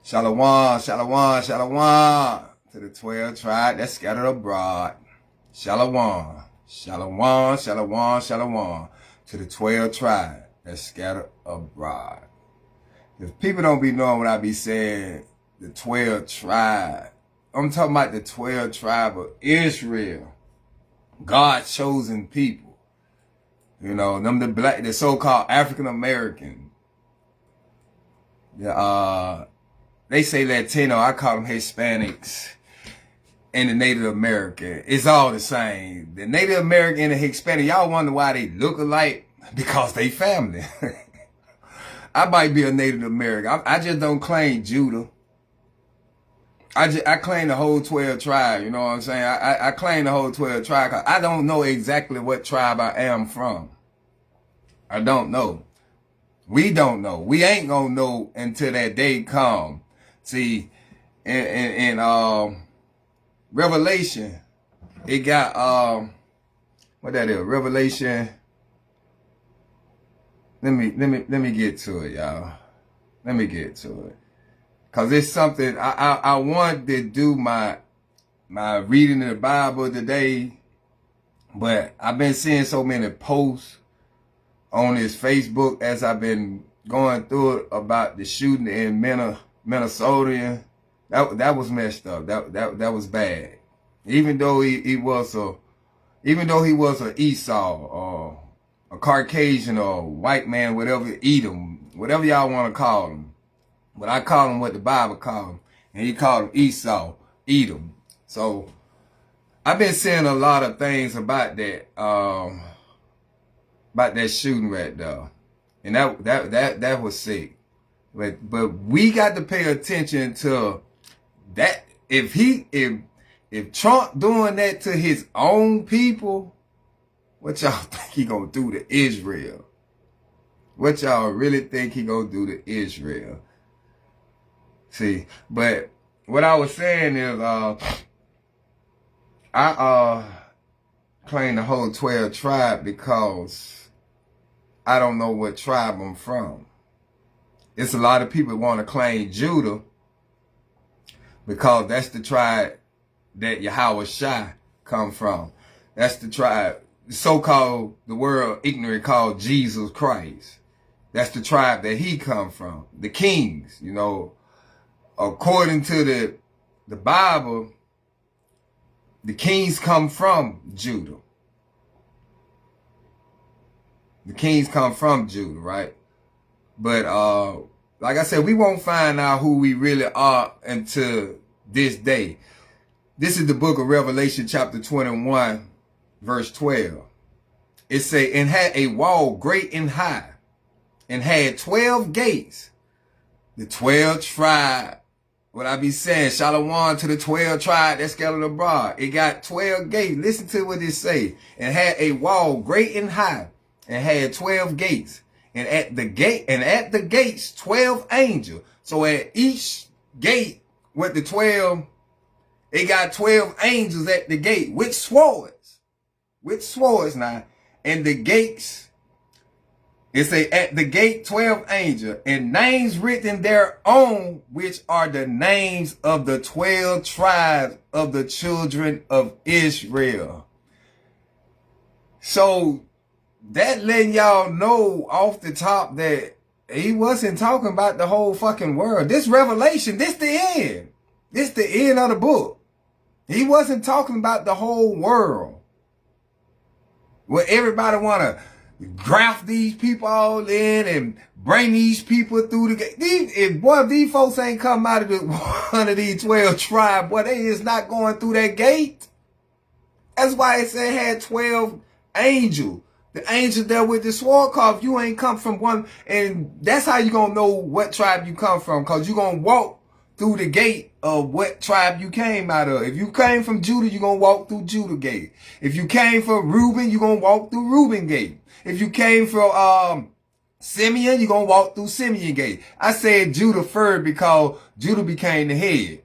Shalom, shalom, shalom to the 12 tribes that scattered abroad. Shalom, shalom, shalom, shalom to the 12 tribes that scattered abroad. If people don't be knowing what I be saying, the 12 tribes, I'm talking about the 12 tribes of Israel, God's chosen people. You know, them the so-called African American. They say Latino, I call them Hispanics, and the Native American. It's all the same. The Native American and the Hispanic, y'all wonder why they look alike? Because they family. I might be a Native American. I just don't claim Judah. I claim the whole 12 tribe, you know what I'm saying? I claim the whole 12 tribe because I don't know exactly what tribe I am from. I don't know. We don't know. We ain't gonna know until that day come. See, in Revelation, it got what that is? Revelation. Let me get to it, y'all. Let me get to it. Cause it's something I want to do my reading of the Bible today, but I've been seeing so many posts on this Facebook as I've been going through it about the shooting in Minnesota. That was messed up. That was bad. Even though he was a Esau or a Caucasian or a white man, whatever, Edom, whatever y'all want to call him. But I call him what the Bible called him, and he called him Esau, Edom. So I've been seeing a lot of things about that shooting right there, and that was sick. But we got to pay attention to that. If Trump doing that to his own people, what y'all think he gonna do to Israel? What y'all really think he gonna do to Israel? See, but what I was saying is, I claim the whole 12 tribe because I don't know what tribe I'm from. It's a lot of people want to claim Judah because that's the tribe that Yahweh Shai come from. That's the tribe, so-called, the world ignorant called Jesus Christ. That's the tribe that he come from. The kings, you know. According to the Bible, the kings come from Judah. The kings come from Judah, right? But like I said, we won't find out who we really are until this day. This is the book of Revelation chapter 21, verse 12. It say, and had a wall great and high, and had 12 gates. The 12 tribe. What I be saying, shalom to the 12 tribe that scattered abroad. It got 12 gates. Listen to what it say. And had a wall great and high, and had 12 gates. And at the gates 12 angels. So at each gate with the 12, it got 12 angels at the gate with swords. With swords now. And the gates, it say at the gate 12 angels, and names written thereon, which are the names of the 12 tribes of the children of Israel. So that letting y'all know off the top that he wasn't talking about the whole fucking world. This Revelation, this the end. This the end of the book. He wasn't talking about the whole world. Where everybody want to graft these people all in and bring these people through the gate. If these folks ain't come out of one of these 12 tribes, boy, they is not going through that gate. That's why it said it had 12 angels. The angels there with the sword call, if you ain't come from one, and that's how you gonna know what tribe you come from, because you gonna walk through the gate of what tribe you came out of. If you came from Judah, you gonna walk through Judah gate. If you came from Reuben, you gonna walk through Reuben gate. If you came from Simeon, you're going to walk through Simeon gate. I said Judah first because Judah became the head.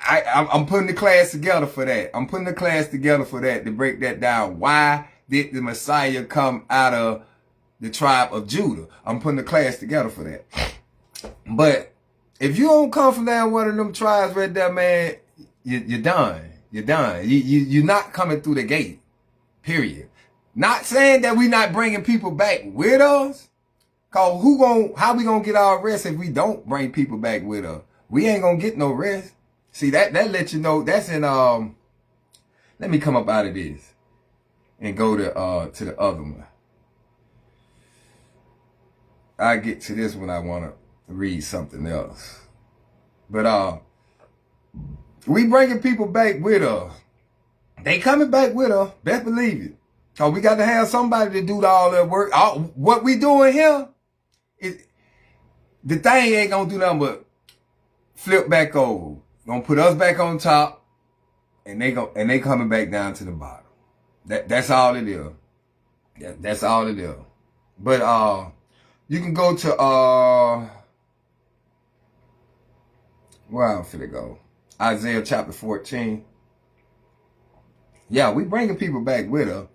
I'm putting the class together for that. I'm putting the class together for that, to break that down. Why did the Messiah come out of the tribe of Judah? I'm putting the class together for that. But If you don't come from down one of them tribes right there, man, you're done. You're done. You're not coming through the gate. Period. Not saying that we not bringing people back with us. Cause how we gonna get our rest if we don't bring people back with us? We ain't gonna get no rest. See, that lets you know that's in, let me come up out of this and go to the other one. I get to this when I want to read something else. But we bringing people back with us. They coming back with us. Best believe it. Cause we got to have somebody to do all that work. What we doing here, the thing ain't gonna do nothing but flip back over. Gonna put us back on top, and they coming back down to the bottom. That's all it is. That's all it is. But you can go to where I'm finna go. Isaiah chapter 14. Yeah, we bringing people back with us.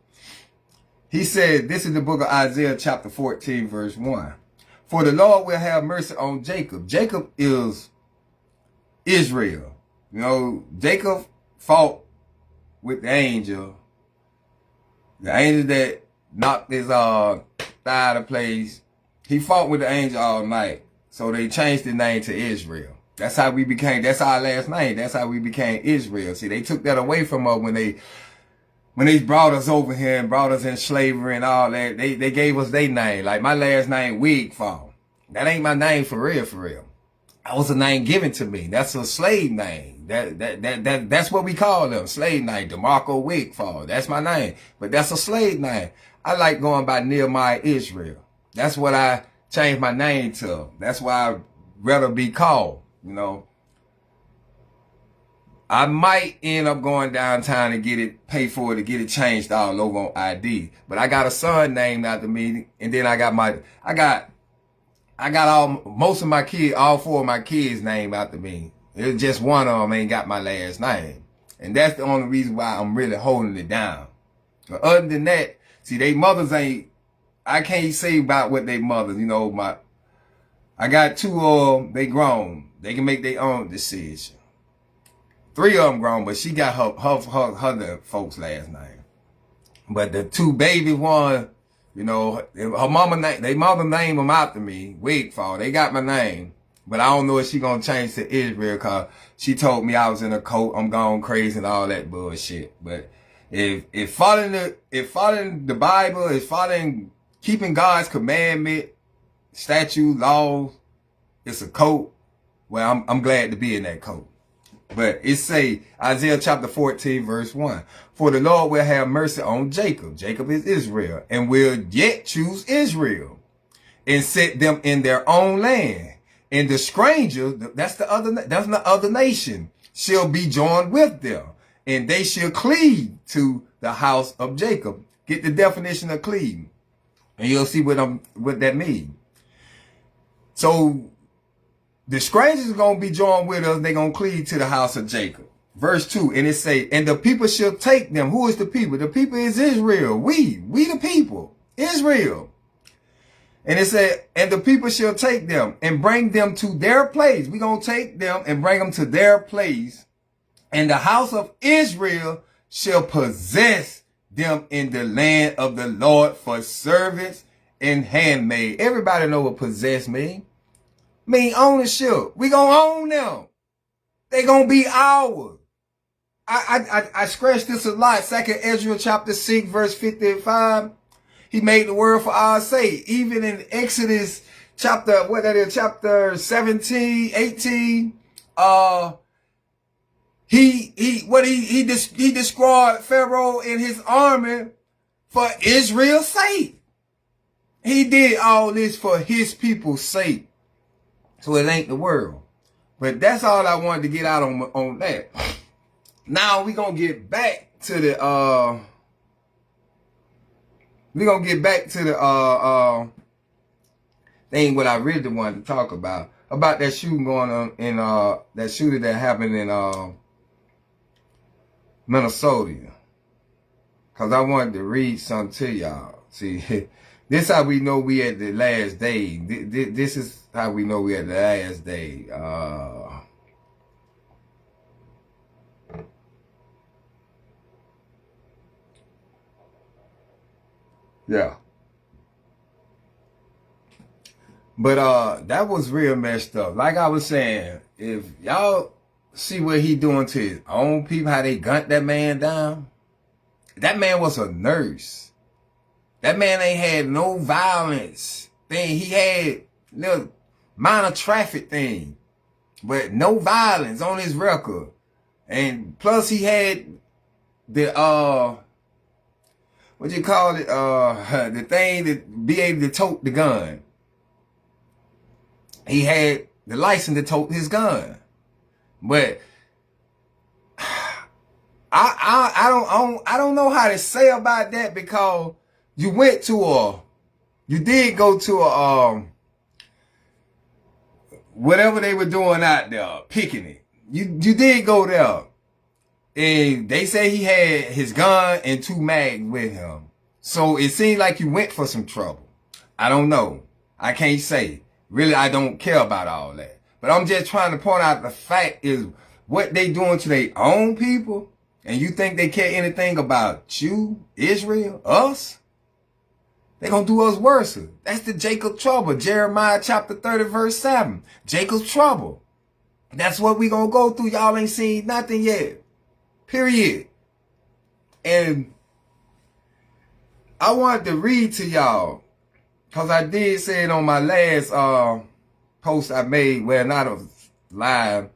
He said, this is the book of Isaiah chapter 14, verse 1. For the Lord will have mercy on Jacob. Jacob is Israel. You know, Jacob fought with the angel. The angel that knocked his thigh out of place. He fought with the angel all night. So they changed the name to Israel. That's how we became, that's our last name. That's how we became Israel. See, they took that away from us when they brought us over here and brought us in slavery and all that. They gave us their name. Like my last name, Wigfall. That ain't my name for real, for real. That was a name given to me. That's a slave name. That's what we call them. Slave name. DeMarco Wigfall. That's my name. But that's a slave name. I like going by Nehemiah Israel. That's what I changed my name to. That's why I'd rather be called, you know. I might end up going downtown and pay for it to get it changed all over on ID. But I got a son named after me, and then I got most of my kids, all 4 of my kids named after me. It's just one of them ain't got my last name. And that's the only reason why I'm really holding it down. But other than that, see, they mothers I can't say about what they mothers, you know, I got 2 of them, they grown. They can make their own decision. 3 of them grown, but she got her folks' last name. But the 2 baby ones, you know, her mama name, they mother named them after me, Wigfall. They got my name, but I don't know if she gonna change to Israel, cause she told me I was in a cult, I'm gone crazy and all that bullshit. But if following the Bible, if following keeping God's commandment, statute, laws, it's a cult, well, I'm glad to be in that cult. But it say, Isaiah chapter 14, verse 1, for the Lord will have mercy on Jacob. Jacob is Israel, and will yet choose Israel, and set them in their own land. And the stranger, that's the other nation, shall be joined with them, and they shall cleave to the house of Jacob. Get the definition of cleave, and you'll see what that means. So the strangers are going to be joined with us. They're going to cleave to the house of Jacob. Verse 2, and it say, and the people shall take them. Who is the people? The people is Israel. We the people. Israel. And it said, and the people shall take them and bring them to their place. We're going to take them and bring them to their place. And the house of Israel shall possess them in the land of the Lord for servants and handmaid. Everybody know what possess means. Mean ownership. We gonna own them. They gonna be ours. I scratched this a lot. 2nd Esdras chapter 6 verse 55. He made the world for our sake. Even in Exodus chapter 17, 18, he destroyed Pharaoh and his army for Israel's sake. He did all this for his people's sake. So it ain't the world. But that's all I wanted to get out on that. Now we're going to get back to the thing what I really wanted to talk about that shooting going on in that shooting that happened in Minnesota. Cause I wanted to read something to y'all. See, this how we know we at the last day. This is how we know we at the last day. Yeah. But that was real messed up. Like I was saying, if y'all see what he doing to his own people, how they gunned that man down. That man was a nurse. That man ain't had no violence thing. He had little minor traffic thing, but no violence on his record. And plus he had the what you call it, the thing to be able to tote the gun. He had the license to tote his gun. But I don't know how to say about that, because you did go to a whatever they were doing out there, picking it. You did go there. And they say he had his gun and 2 mags with him. So it seemed like you went for some trouble. I don't know. I can't say. Really, I don't care about all that. But I'm just trying to point out the fact is what they doing to their own people. And you think they care anything about you, Israel, us? They gonna do us worse. That's the Jacob trouble. Jeremiah chapter 30 verse 7. Jacob's trouble. That's what we gonna go through. Y'all ain't seen nothing yet. Period. And I wanted to read to y'all, because I did say it on my last post I made, well, not a live,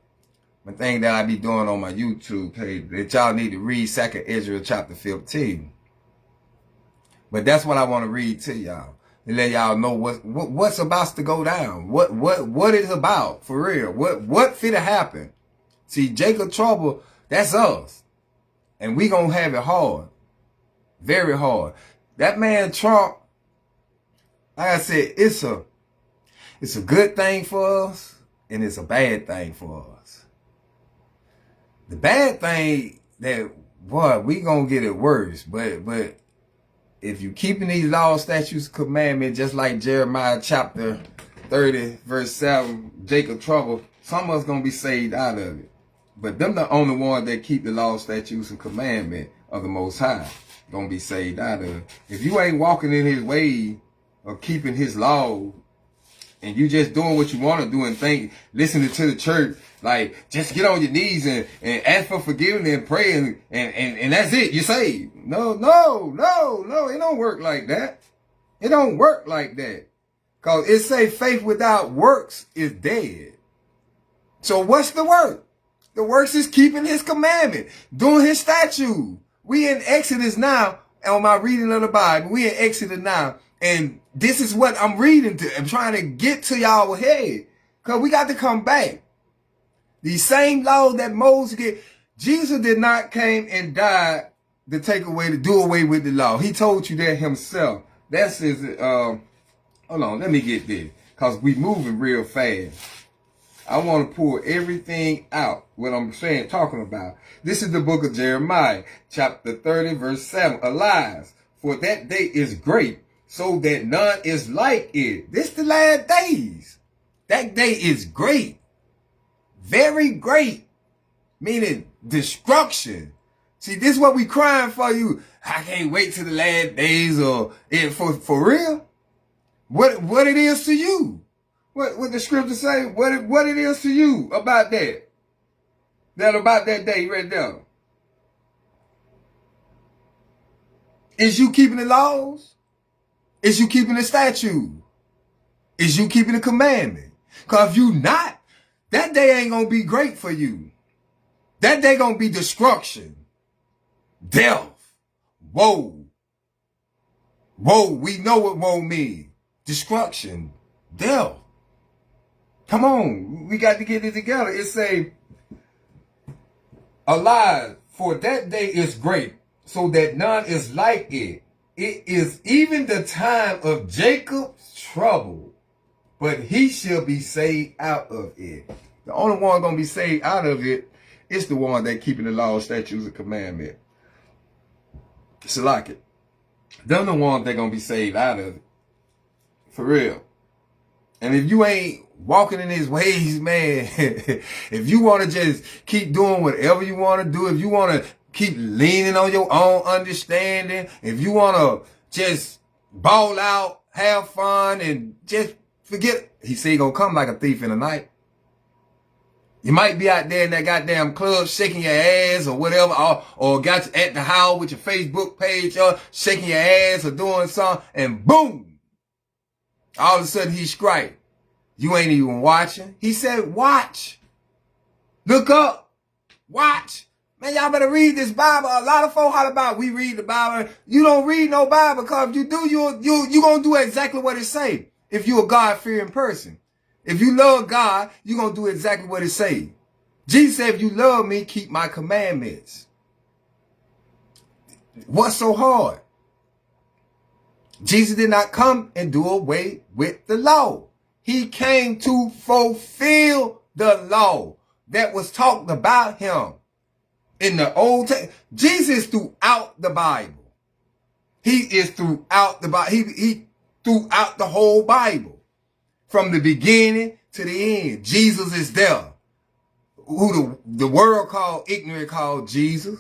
but thing that I be doing on my YouTube page, that y'all need to read 2nd Esdras chapter 15. But that's what I want to read to y'all, and let y'all know what's about to go down. What it's about, for real. What finna happen. See, Jacob trouble, that's us. And we gonna have it hard. Very hard. That man Trump, like I said, it's a good thing for us, and it's a bad thing for us. The bad thing that, boy, we gonna get it worse. But if you keeping these laws, statutes, commandments, just like Jeremiah chapter 30, verse 7, Jacob trouble, some of us gonna be saved out of it. But them the only ones that keep the law, statutes, and commandment of the Most High gonna be saved out of it. If you ain't walking in his way of keeping his law, and you just doing what you want to do and think, listening to the church, like just get on your knees and ask for forgiveness and pray and that's it, you're saved. No, it don't work like that. It don't work like that. Cause it say faith without works is dead. So what's the work? The works is keeping his commandment, doing his statute. We in Exodus now, on my reading of the Bible, we in Exodus now, and this is what I'm reading to. I'm trying to get to y'all head, because we got to come back. These same laws that Moses get, Jesus did not came and died to take away, to do away with the law. He told you that himself. That's his, hold on, let me get this, because we moving real fast. I want to pull everything out, what I'm saying, talking about. This is the book of Jeremiah, chapter 30, verse 7. Alas, for that day is great, so that none is like it. This the last days. That day is great. Very great. Meaning destruction. See, this is what we crying for you. I can't wait till the last days, or for real. What it is to you. What the scripture say? What it is to you about that? About that day right there. Is you keeping the laws? Is you keeping the statute? Is you keeping the commandment? Because if you not, that day ain't going to be great for you. That day going to be destruction. Death. Woe. Woe. We know what woe means. Destruction. Death. Come on, we got to get it together. It say, alive, for that day is great, so that none is like it. It is even the time of Jacob's trouble, but he shall be saved out of it. The only one going to be saved out of it is the one that keeping the law, statutes, and commandment. It's like it. They're the ones that going to be saved out of it. For real. And if you ain't walking in his ways, man. If you want to just keep doing whatever you want to do, if you want to keep leaning on your own understanding, if you want to just ball out, have fun, and just forget, he said he gonna come like a thief in the night. You might be out there in that goddamn club shaking your ass or whatever, or got you at the house with your Facebook page up, shaking your ass or doing something, and boom, all of a sudden he strike. You ain't even watching. He said, watch. Look up. Watch. Man, y'all better read this Bible. A lot of folk holler about we read the Bible. You don't read no Bible, because if you do, you gonna do exactly what it say. If you a God-fearing person. If you love God, you gonna do exactly what it say. Jesus said, if you love me, keep my commandments. What's so hard? Jesus did not come and do away with the law. He came to fulfill the law that was talked about him in the Old Testament. Jesus is throughout the Bible. He is throughout the Bible. He throughout the whole Bible. From the beginning to the end. Jesus is there. Who the world called ignorant called Jesus.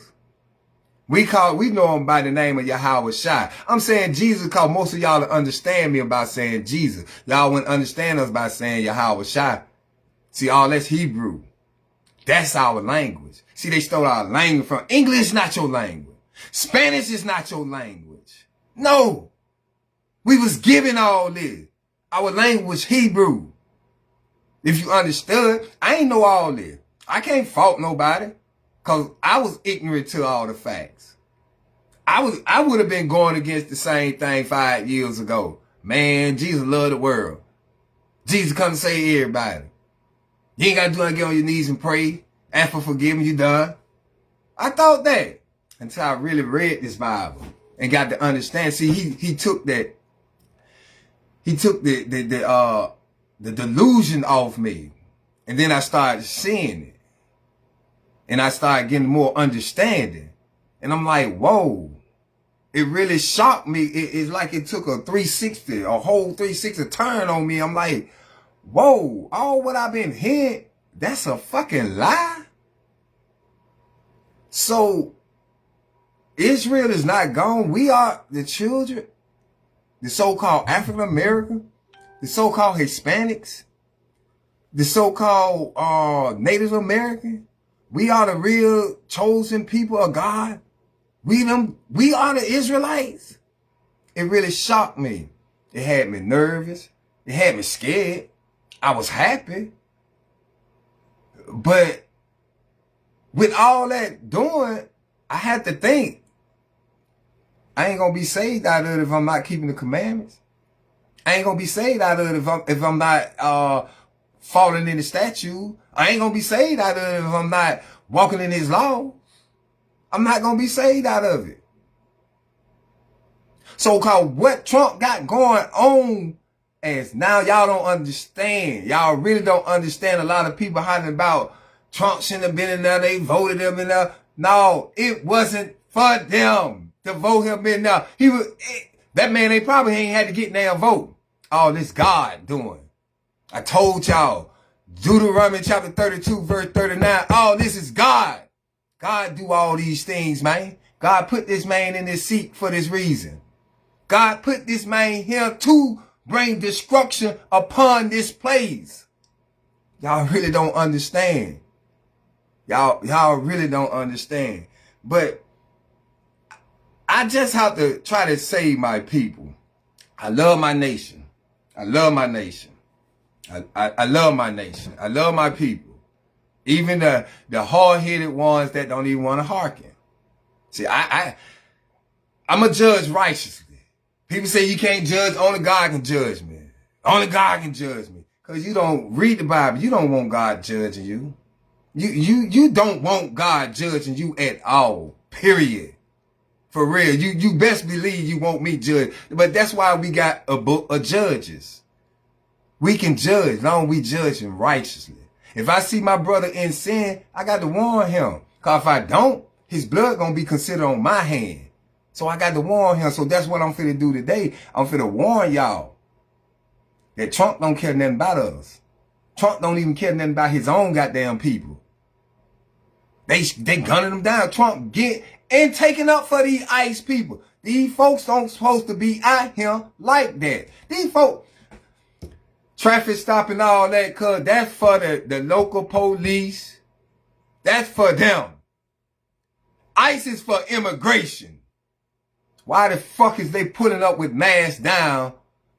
We know him by the name of Yahweh Shai. I'm saying Jesus because most of y'all to understand me about saying Jesus. Y'all wouldn't understand us by saying Yahweh Shai. See, all that's Hebrew. That's our language. See, they stole our language from English, not your language. Spanish is not your language. No. We was given all this. Our language was Hebrew. If you understood, I ain't know all this. I can't fault nobody. Because I was ignorant to all the facts. I would have been going against the same thing 5 years ago. Man, Jesus loved the world. Jesus come to save everybody. You ain't got to do nothing, get on your knees and pray. Ask for forgiveness, you done. I thought that. Until I really read this Bible. And got to understand. See, he took that. He took the delusion off me. And then I started seeing it. And I started getting more understanding. And I'm like, whoa. It really shocked me. It's like it took a 360, a whole 360 turn on me. I'm like, whoa, all what I've been hearing, that's a fucking lie? So, Israel is not gone. We are the children, the so-called African American, the so-called Hispanics, the so-called Native American. We are the real chosen people of God. We are the Israelites. It really shocked me. It had me nervous. It had me scared. I was happy. But with all that doing, I had to think, I ain't going to be saved out of it if I'm not keeping the commandments. I ain't going to be saved out of it if I'm not falling in the statue. I ain't going to be saved out of it if I'm not walking in his law. I'm not going to be saved out of it. So, cause what Trump got going on, as now y'all don't understand. Y'all really don't understand. A lot of people hollering about Trump shouldn't have been in there. They voted him in there. No, it wasn't for them to vote him in there. That man, they probably ain't had to get in there and vote. All this God doing. I told y'all, Deuteronomy chapter 32, verse 39. All this is God. God do all these things, man. God put this man in this seat for this reason. God put this man here to bring destruction upon this place. Y'all really don't understand. Y'all really don't understand. But I just have to try to save my people. I love my nation. I love my nation. I love my nation. I love my people. Even the hard-headed ones that don't even want to hearken. See, I'm a judge righteously. People say you can't judge, only God can judge me. Only God can judge me. Because you don't read the Bible. You don't want God judging you. You don't want God judging you at all. Period. For real. You best believe you want me judged. But that's why we got a book of judges. We can judge, as long as we judge him righteously. If I see my brother in sin, I got to warn him. Because if I don't, his blood going to be considered on my hand. So I got to warn him. So that's what I'm finna do today. I'm finna warn y'all that Trump don't care nothing about us. Trump don't even care nothing about his own goddamn people. They gunning them down. Trump get and taking up for these ICE people. These folks don't supposed to be out here like that. These folks, traffic stopping all that, cuz that's for the local police. That's for them. ICE is for immigration. Why the fuck is they putting up with masks down,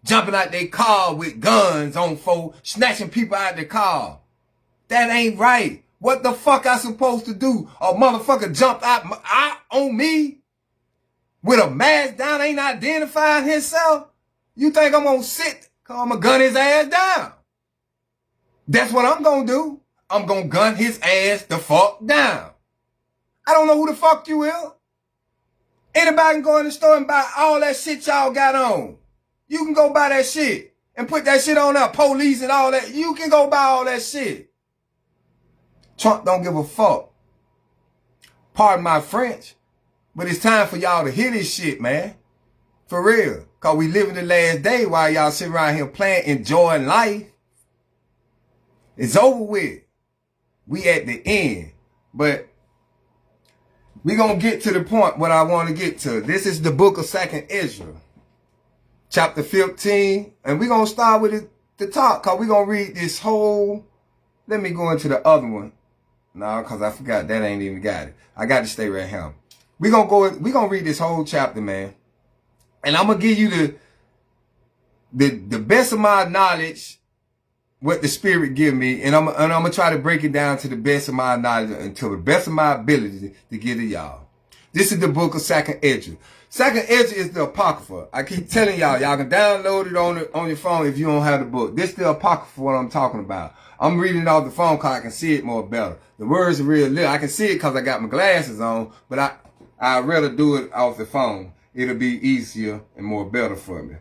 jumping out their car with guns on folk, snatching people out their car? That ain't right. What the fuck I supposed to do? A motherfucker jumped out on me with a mask down, ain't identifying himself? You think I'm gonna sit, cause I'm gonna gun his ass down? That's what I'm gonna do. I'm gonna gun his ass the fuck down. I don't know who the fuck you is. Anybody can go in the store and buy all that shit y'all got on. You can go buy that shit and put that shit on up. Police and all that. You can go buy all that shit. Trump don't give a fuck. Pardon my French, but it's time for y'all to hear this shit, man. For real. Cause we live in the last day while y'all sitting around here playing, enjoying life. It's over with. We at the end. But we gonna get to the point what I want to get to. This is the book of 2nd Esdras, chapter 15. And we gonna start with the top, cause we gonna read this whole. Let me go into the other one. No, cause I forgot that ain't even got it. I got to stay right here. We gonna read this whole chapter, man. And I'm gonna give you the best of my knowledge, what the Spirit give me, and I'm gonna try to break it down to the best of my knowledge and to the best of my ability to give to y'all. This is the book of 2nd Esdras. 2nd Esdras is the Apocrypha. I keep telling y'all can download it on your phone if you don't have the book. This is the Apocrypha, what I'm talking about. I'm reading it off the phone because I can see it more better. The words are real little. I can see it because I got my glasses on, but I'd rather do it off the phone. It'll be easier and more better for me.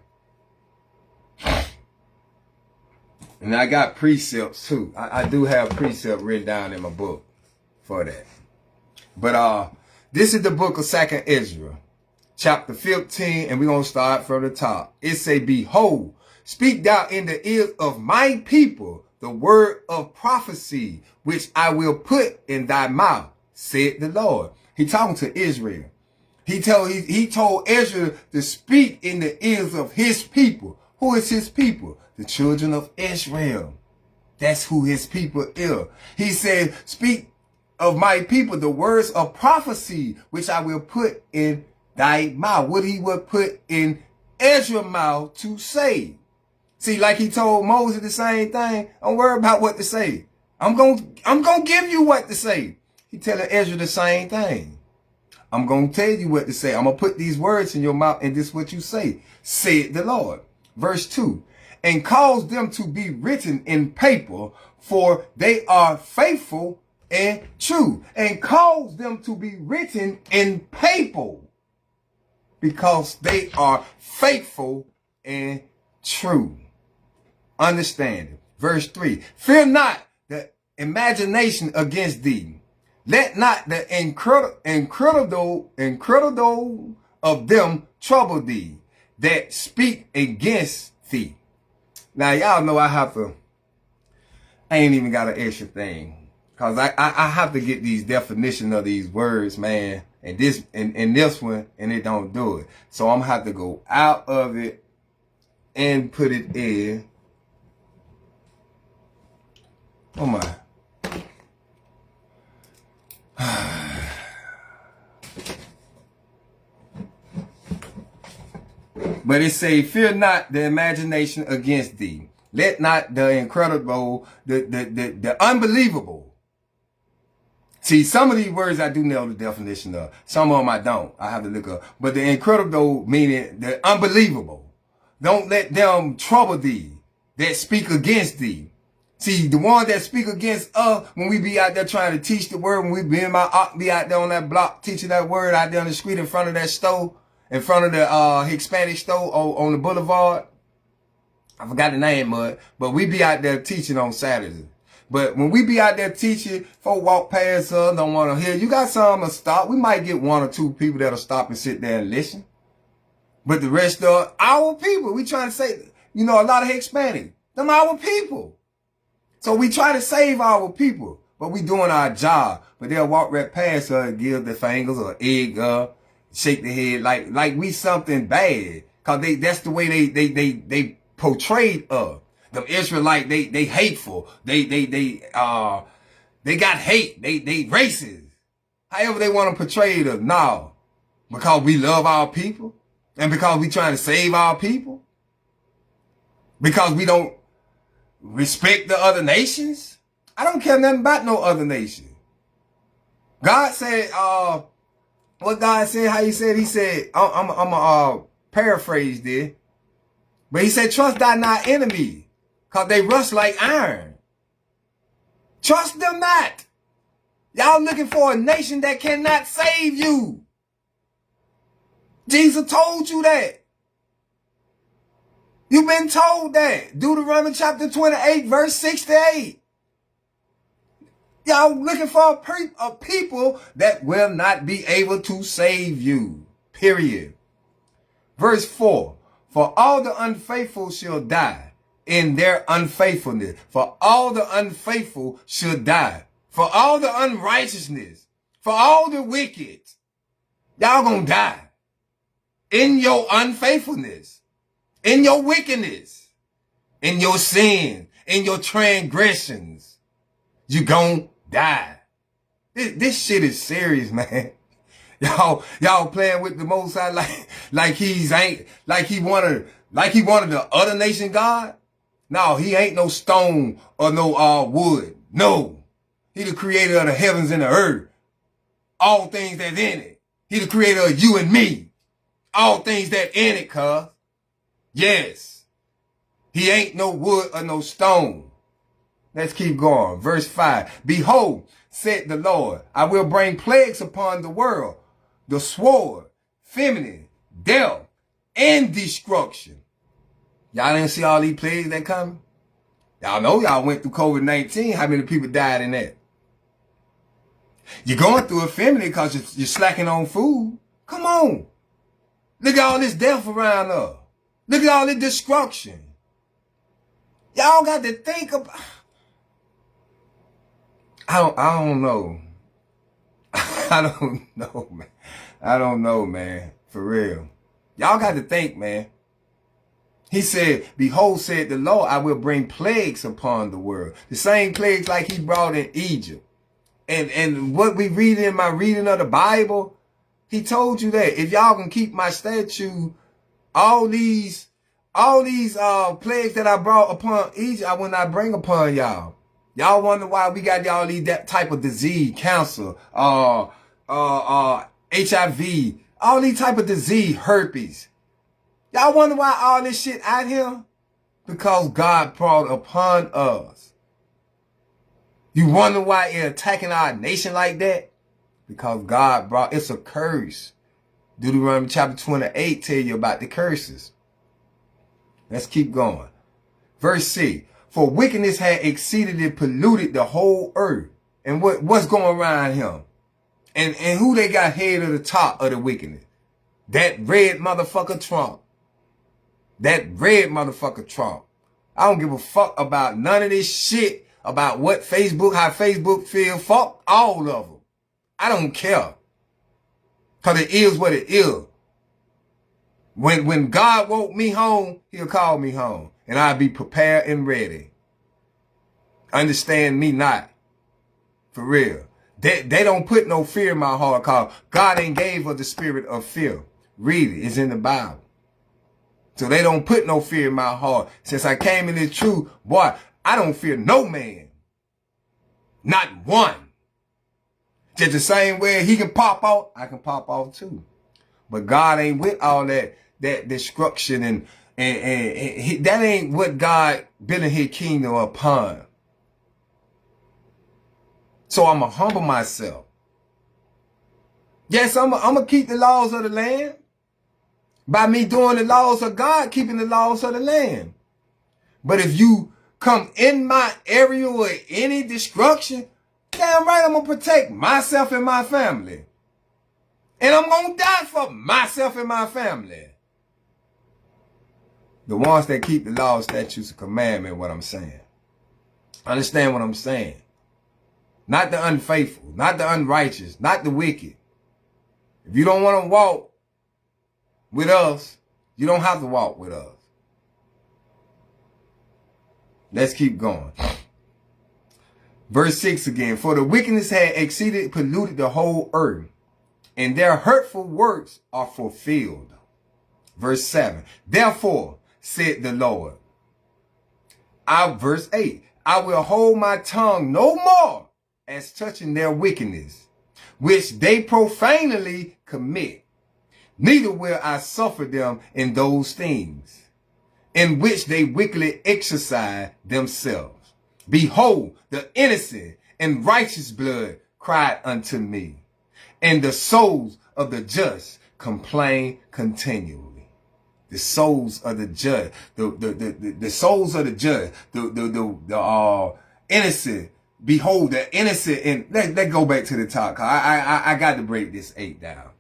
And I got precepts too. I do have precepts written down in my book for that. But this is the book of 2nd Esdras, chapter 15, and we're going to start from the top. It say, behold, speak thou in the ears of my people the word of prophecy, which I will put in thy mouth, said the Lord. He talking to Israel. He told Ezra to speak in the ears of his people. Who is his people? The children of Israel. That's who his people is. He said, speak of my people the words of prophecy, which I will put in thy mouth. What he would put in Ezra's mouth to say. See, like he told Moses the same thing. Don't worry about what to say. I'm gonna give you what to say. He telling Ezra the same thing. I'm going to tell you what to say. I'm going to put these words in your mouth, and this is what you say, said the Lord. Verse 2, and cause them to be written in paper, for they are faithful and true. And cause them to be written in paper, because they are faithful and true. Understand it. Verse 3, fear not the imagination against thee. Let not the incredible of them trouble thee that speak against thee. Now, y'all know I ain't even got an extra thing. Cause I have to get these definitions of these words, man. And this one, and it don't do it. So I'm gonna have to go out of it and put it in. Oh my. But it say, fear not the imagination against thee. Let not the incredible, the unbelievable. See, some of these words I do know the definition of. Some of them I don't. I have to look up. But the incredible meaning the unbelievable. Don't let them trouble thee that speak against thee. See, the ones that speak against us, when we be out there trying to teach the word, when we be out there on that block teaching that word out there on the street in front of that store, in front of the Hispanic store on the boulevard. I forgot the name of it, but we be out there teaching on Saturday. But when we be out there teaching, folk walk past us, don't want to hear. You got some to stop. We might get one or two people that'll stop and sit there and listen. But the rest of our people, we trying to say, you know, a lot of Hispanic, them our people. So we try to save our people, but we doing our job. But they'll walk right past us, give the fingers or egg up, shake the head like we something bad. Cause that's the way they portrayed us. Them Israelite, they hateful. They got hate. They racist. However they want to portray us. No. Because we love our people. And because we trying to save our people. Because we don't respect the other nations. I don't care nothing about no other nation. God said, what God said, how he said, I'm paraphrase this. But he said, trust thy not enemy. Cause they rust like iron. Trust them not. Y'all looking for a nation that cannot save you. Jesus told you that. You've been told that. Deuteronomy chapter 28, verse 68. Y'all looking for a people that will not be able to save you. Period. Verse 4. For all the unfaithful shall die in their unfaithfulness. For all the unfaithful shall die. For all the unrighteousness. For all the wicked. Y'all gonna die. In your unfaithfulness. In your wickedness. In your sin. In your transgressions. You gonna die. This shit is serious, man. Y'all playing with the Most High like he wanted the other nation God. No, he ain't no stone or no wood. No, he the creator of the heavens and the earth. All things that's in it. He the creator of you and me. All things that in it, cuz. Yes, he ain't no wood or no stone. Let's keep going. Verse 5. Behold, said the Lord, I will bring plagues upon the world. The sword, famine, death, and destruction. Y'all didn't see all these plagues that coming? Y'all know y'all went through COVID-19. How many people died in that? You're going through a famine because you're slacking on food. Come on. Look at all this death around us. Look at all this destruction. Y'all got to think about... I don't know. I don't know, man. I don't know, man. For real. Y'all got to think, man. He said, behold, said the Lord, I will bring plagues upon the world. The same plagues like he brought in Egypt. And what we read in my reading of the Bible, he told you that if y'all can keep my statute, all these plagues that I brought upon Egypt, I will not bring upon y'all. Y'all wonder why we got y'all these that type of disease, cancer, HIV, all these type of disease, herpes. Y'all wonder why all this shit out here? Because God brought upon us. You wonder why it's attacking our nation like that? Because God brought, it's a curse. Deuteronomy chapter 28 tell you about the curses. Let's keep going. Verse 6. For wickedness had exceeded and polluted the whole earth. And what's going around him? And who they got head of the top of the wickedness? That red motherfucker Trump. That red motherfucker Trump. I don't give a fuck about none of this shit about what Facebook, how Facebook feel. Fuck all of them. I don't care. Cause it is what it is. When God woke me home, he'll call me home. And I'll be prepared and ready. Understand me not. For real. They don't put no fear in my heart, cause God ain't gave us the spirit of fear. Read it. It's in the Bible. So they don't put no fear in my heart. Since I came in this truth, boy, I don't fear no man. Not one. Just the same way he can pop out, I can pop out too. But God ain't with all that destruction and that ain't what God building his kingdom upon. So I'm going to humble myself. Yes, I'm going to keep the laws of the land. By me doing the laws of God, keeping the laws of the land. But if you come in my area with any destruction, damn right I'm going to protect myself and my family. And I'm going to die for myself and my family. The ones that keep the laws, statutes, and commandments, what I'm saying. Understand what I'm saying? Not the unfaithful, not the unrighteous, not the wicked. If you don't want to walk with us, you don't have to walk with us. Let's keep going. Verse 6 again. For the wickedness had exceeded, polluted the whole earth, and their hurtful works are fulfilled. Verse 7. Therefore, said the Lord. Verse 8. I will hold my tongue no more as touching their wickedness, which they profanely commit. Neither will I suffer them in those things, in which they wickedly exercise themselves. Behold, the innocent and righteous blood cried unto me, and the souls of the just complain continually. The souls of the just, the souls of the just, the innocent. Behold, the innocent. And let's go back to the top. I got to break this 8 down.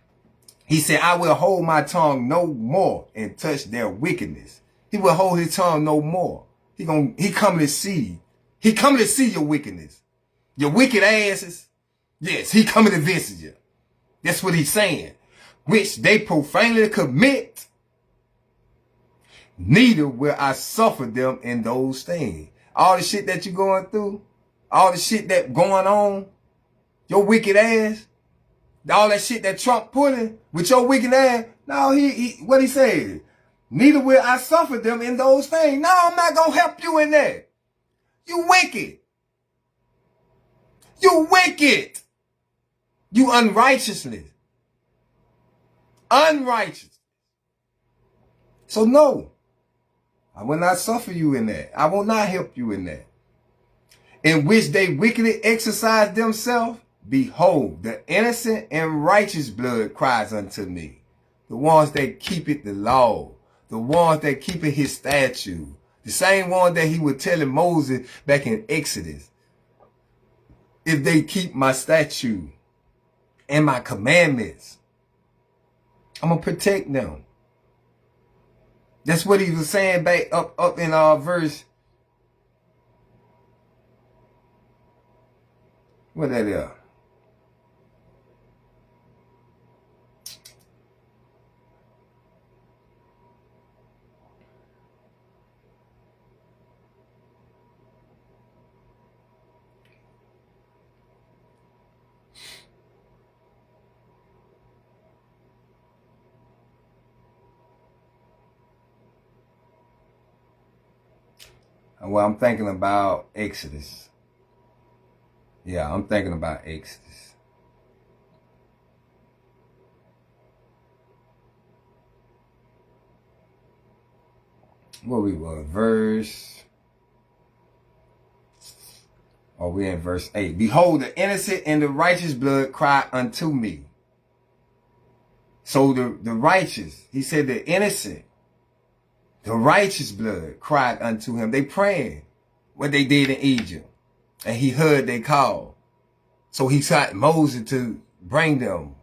He said, I will hold my tongue no more and touch their wickedness. He will hold his tongue no more. He coming to see. He coming to see your wickedness. Your wicked asses. Yes, he coming to visit you. That's what he's saying. Which they profanely commit. Neither will I suffer them in those things. All the shit that you're going through, all the shit that going on, your wicked ass, all that shit that Trump pulling with your wicked ass. No, what he said, neither will I suffer them in those things. No, I'm not going to help you in that. You wicked. You wicked. You unrighteousness. Unrighteous. So no. I will not suffer you in that. I will not help you in that. In which they wickedly exercise themselves, behold, the innocent and righteous blood cries unto me. The ones that keep it the law. The ones that keep it his statute. The same one that he was telling Moses back in Exodus. If they keep my statute and my commandments, I'm going to protect them. That's what he was saying back up in verse. What that is? Well, I'm thinking about Exodus. Yeah, I'm thinking about Exodus. Where we were, we in verse 8. Behold, the innocent and the righteous blood cry unto me. So the righteous, he said the innocent, the righteous blood cried unto him. They praying what they did in Egypt. And he heard they call. So he sought Moses to bring them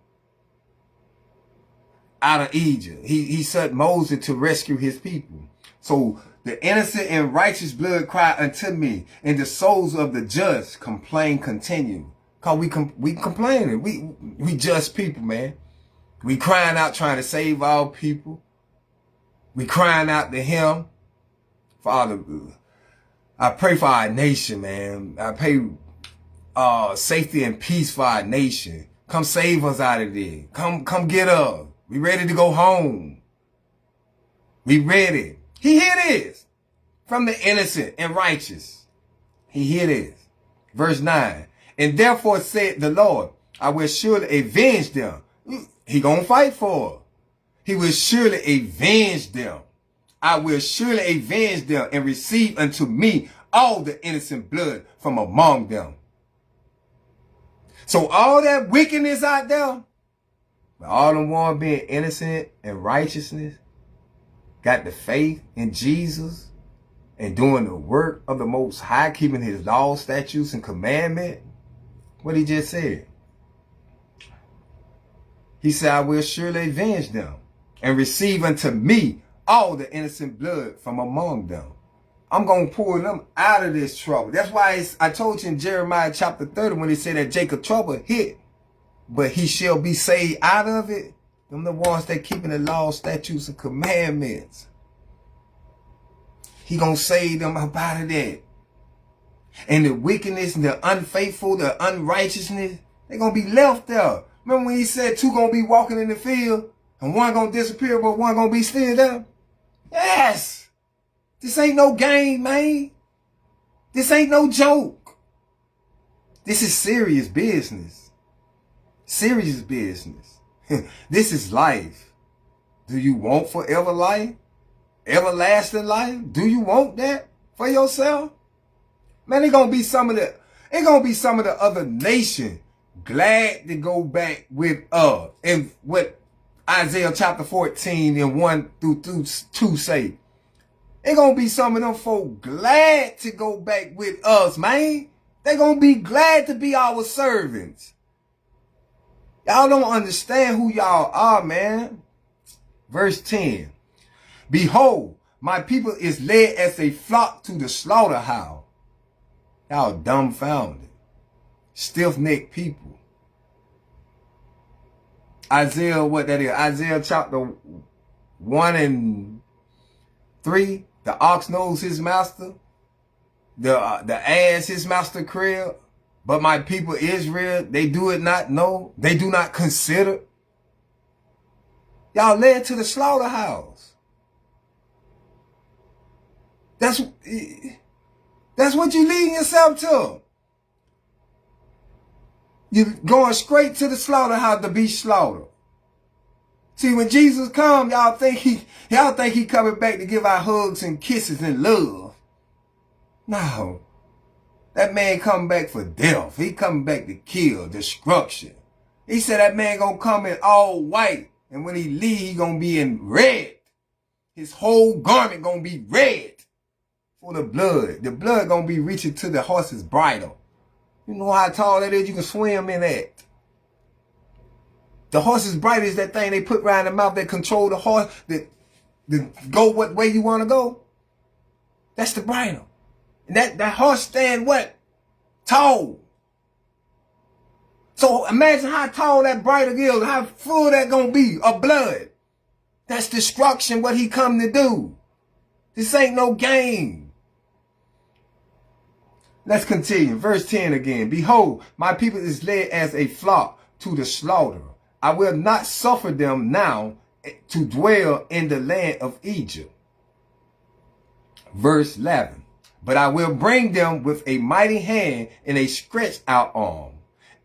out of Egypt. He sought Moses to rescue his people. So the innocent and righteous blood cry unto me, and the souls of the just complain continue. Cause we complaining. We just people, man. We crying out trying to save our people. We crying out to him. Father, I pray for our nation, man. I pray safety and peace for our nation. Come save us out of there. Come get us. We ready to go home. We ready. He hear this from the innocent and righteous. He hear this. Verse 9. And therefore said the Lord, I will surely avenge them. He gonna fight for us. He will surely avenge them. I will surely avenge them and receive unto me all the innocent blood from among them. So all that wickedness out there, all them ones being innocent and righteousness, got the faith in Jesus and doing the work of the Most High, keeping his laws, statutes, and commandment. What he just said. He said, I will surely avenge them and receive unto me all the innocent blood from among them. I'm going to pull them out of this trouble. That's why I told you in Jeremiah chapter 30 when it said that Jacob trouble hit, but he shall be saved out of it. Them the ones that keeping the law, statutes, and commandments. He going to save them up out of that. And the wickedness, and the unfaithful, the unrighteousness, they going to be left there. Remember when he said two going to be walking in the field and one going to disappear, but one going to be still there? Yes. This ain't no game, man. This ain't no joke. This is serious business. Serious business. This is life. Do you want forever life? Everlasting life? Do you want that for yourself? Man, it's gonna be some of the other nation glad to go back with and what Isaiah chapter 14 and 1 through 2 say. It's gonna be some of them folk glad to go back with us, man. They gonna be glad to be our servants. Y'all don't understand who y'all are, man. Verse 10. Behold, my people is led as a flock to the slaughterhouse. Y'all dumbfounded, stiff-necked people. Isaiah, what that is? Isaiah chapter 1 and 3. The ox knows his master. The ass his master crib. But my people Israel, they do it not know. They do not consider. Y'all led to the slaughterhouse. That's what you leading yourself to. You're going straight to the slaughterhouse to be slaughtered. See, when Jesus come, y'all think he coming back to give out hugs and kisses and love. No. That man coming back for death. He coming back to kill, destruction. He said that man gonna come in all white. And when he leave, he gonna be in red. His whole garment gonna be red. For the blood. The blood gonna be reaching to the horse's bridle. You know how tall that is? You can swim in that. The horse's bridle is that thing they put around the mouth that control the horse, that go what way you want to go. That's the bridle. And that horse stand what? Tall. So imagine how tall that bridle is, how full that gonna be of blood. That's destruction, what he come to do. This ain't no game. Let's continue. Verse 10 again. Behold, my people is led as a flock to the slaughter. I will not suffer them now to dwell in the land of Egypt. Verse 11. But I will bring them with a mighty hand and a stretched out arm,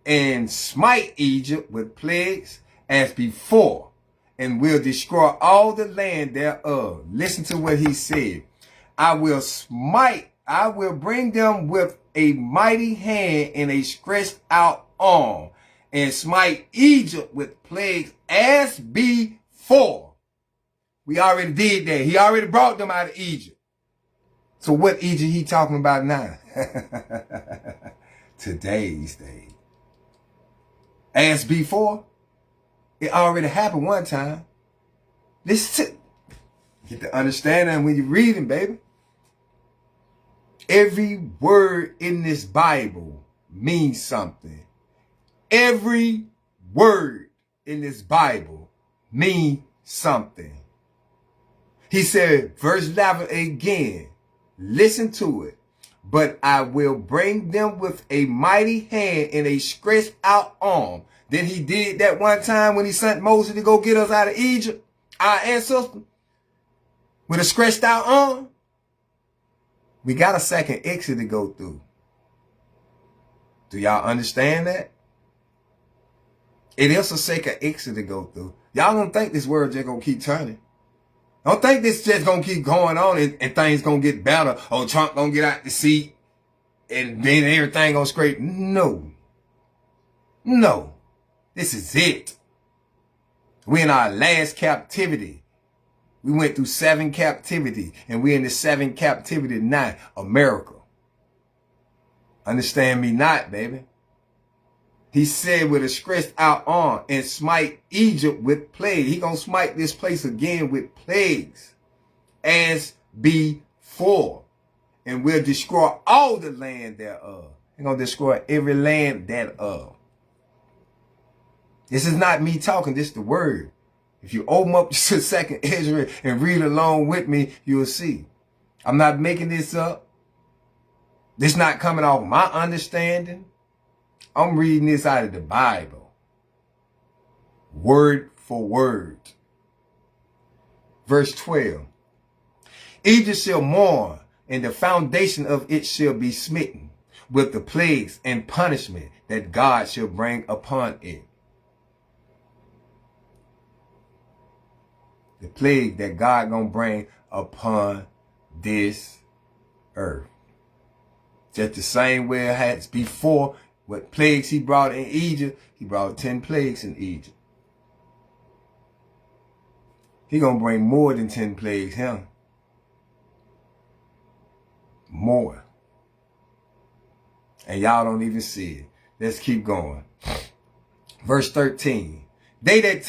and smite Egypt with plagues as before, and will destroy all the land thereof. Listen to what he said. I will bring them with a mighty hand and a stretched out arm, and smite Egypt with plagues as before. We already did that. He already brought them out of Egypt. So what Egypt he talking about now? Today's day. As before, it already happened one time. Listen, get the understanding when you're reading, baby. Every word in this Bible means something. Every word in this Bible means something. He said, verse 11 again, listen to it. But I will bring them with a mighty hand and a stretched out arm. Then he did that one time when he sent Moses to go get us out of Egypt, our ancestor, with a stretched out arm. We got a second exit to go through. Do y'all understand that? It is a second exit to go through. Y'all don't think this world just gonna keep turning. Don't think this just gonna keep going on and things gonna get better. Oh, Trump gonna get out the seat and then everything gonna scrape. No. No. This is it. We're in our last captivity. We went through 7 captivity, and we're in the 7th captivity now, America. Understand me not, baby. He said with a stretched out arm and smite Egypt with plague. He gonna smite this place again with plagues as before. and will destroy all the land thereof. He's going to destroy every land thereof. This is not me talking, this is the word. If you open up to 2nd Esdras and read along with me, you'll see. I'm not making this up. This not coming off my understanding. I'm reading this out of the Bible. Word for word. Verse 12. Egypt shall mourn, and the foundation of it shall be smitten with the plagues and punishment that God shall bring upon it. The plague that God gonna bring upon this earth. Just the same way it has before. What plagues he brought in Egypt, he brought 10 plagues in Egypt. He gonna bring more than 10 plagues, him. More. And y'all don't even see it. Let's keep going. Verse 13. They that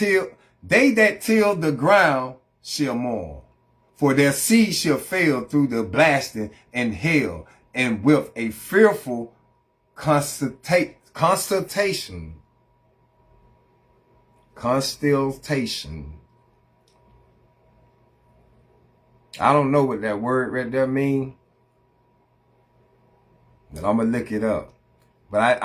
till the ground shall mourn, for their seed shall fail through the blasting and hail, and with a fearful constellation. I don't know what that word right there means, but I'm gonna look it up. But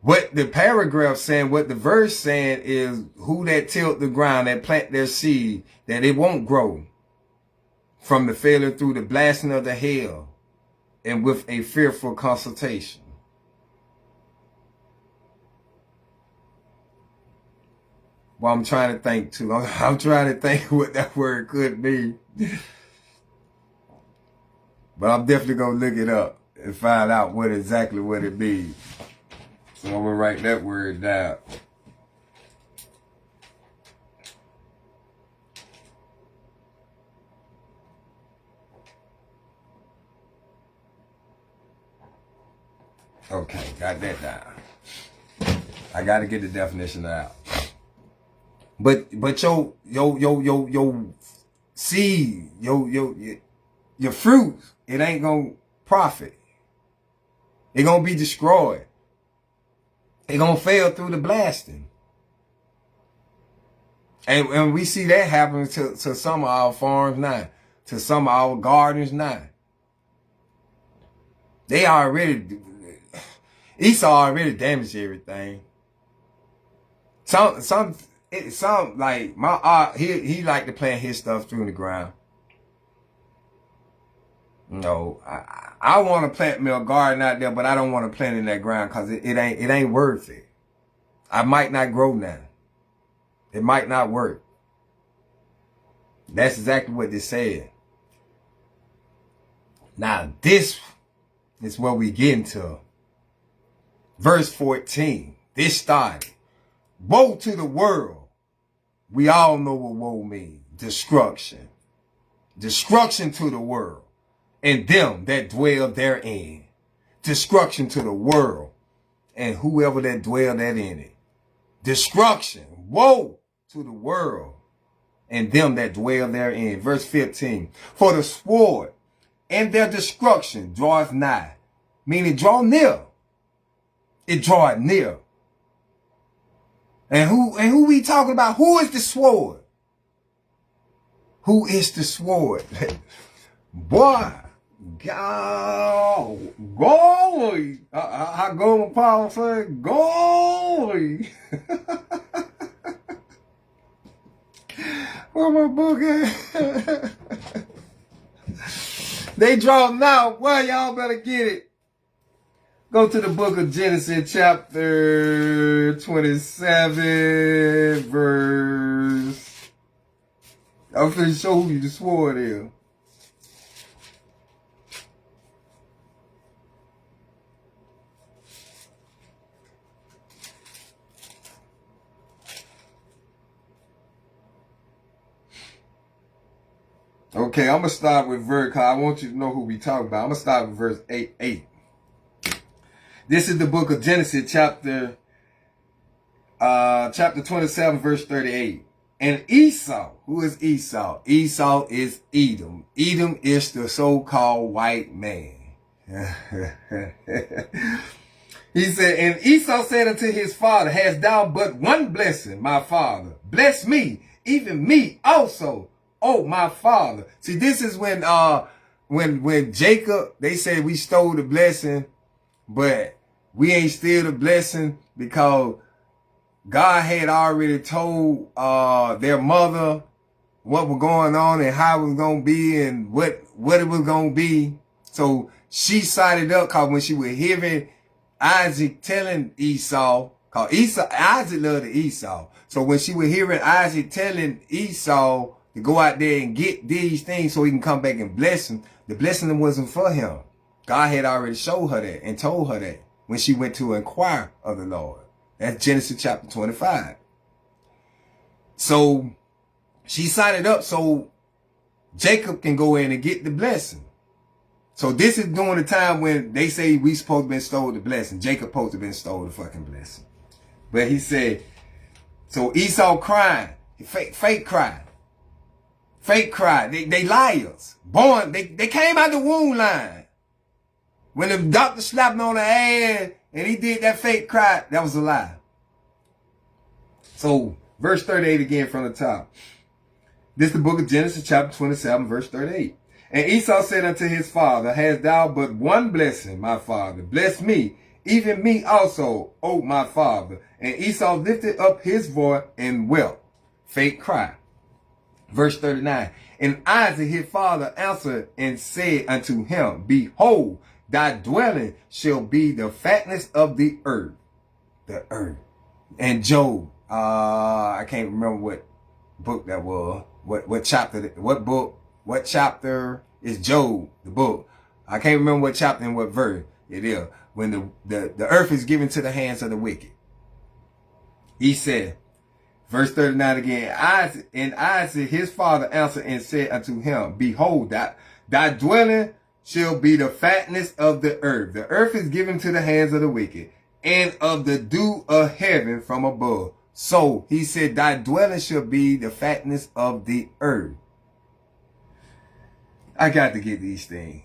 what the paragraph saying, what the verse saying is, who that tilt the ground, that plant their seed, that it won't grow from the failure through the blasting of the hail, and with a fearful consultation. Well, I'm trying to think too. I'm trying to think what that word could be. But I'm definitely going to look it up and find out exactly what it means. So I'm going to write that word down. Okay, got that down. I got to get the definition out. But your seed, your fruits, it ain't gonna profit. It gonna be destroyed. It gonna fail through the blasting. And we see that happen to some of our farms now, to some of our gardens now. Esau already damaged everything. Some like my art, he like to plant his stuff through the ground. No, I want to plant me a garden out there, but I don't want to plant in that ground because it ain't worth it. I might not grow now. It might not work. That's exactly what they said. Now this is what we get into. Verse 14. This started. Woe to the world. We all know what woe means. Destruction. Destruction to the world, and them that dwell therein. Destruction to the world, and whoever that dwell therein it. Destruction. Woe to the world, and them that dwell therein. Verse 15. For the sword and their destruction draweth nigh. Meaning draw near. It draweth near. And who we talking about? Who is the sword? Who is the sword? Boy, golly. How Golden Paul said, golly. Where my book at? They draw now. Well, y'all better get it. Go to the book of Genesis, chapter 27, verse. I'm finna show you the sword is. Okay, I'm gonna start with verse. I want you to know who we talking about. I'm gonna start with verse 8. This is the book of Genesis, chapter 27, verse 38. And Esau, who is Esau? Esau is Edom. Edom is the so-called white man. He said, and Esau said unto his father, hast thou but one blessing, my father? Bless me, even me also, oh my father. See, this is when Jacob, they said we stole the blessing, but we ain't steal the blessing because God had already told their mother what was going on and how it was going to be and what it was going to be. So she sided up because when she was hearing Isaac telling Esau, because Isaac loved Esau. So when she was hearing Isaac telling Esau to go out there and get these things so he can come back and bless him, the blessing wasn't for him. God had already showed her that and told her that when she went to inquire of the Lord. That's Genesis chapter 25. So she signed it up so Jacob can go in and get the blessing. So this is during the time when they say we supposed to have been stole the blessing. Jacob supposed to have been stole the fucking blessing. But he said, so Esau crying, fake cry. Fake cry. They liars. Born, they came out the womb line. When the doctor slapped him on the ass and he did that fake cry, that was a lie. So verse 38 again from the top. This is the book of Genesis chapter 27 verse 38. And Esau said unto his father, hast thou but one blessing, my father? Bless me, even me also, O my father. And Esau lifted up his voice and wept. Fake cry. Verse 39. And Isaac his father answered and said unto him, behold, thy dwelling shall be the fatness of the earth. The earth. And Job, I can't remember what book that was. What chapter, what chapter is Job, the book. I can't remember what chapter and what verse it is. When the earth is given to the hands of the wicked. He said, verse 39 again, Isaac his father answered and said unto him, behold, thy dwelling shall be the fatness of the earth. The earth is given to the hands of the wicked, and of the dew of heaven from above. So he said, thy dwelling shall be the fatness of the earth. I got to get these things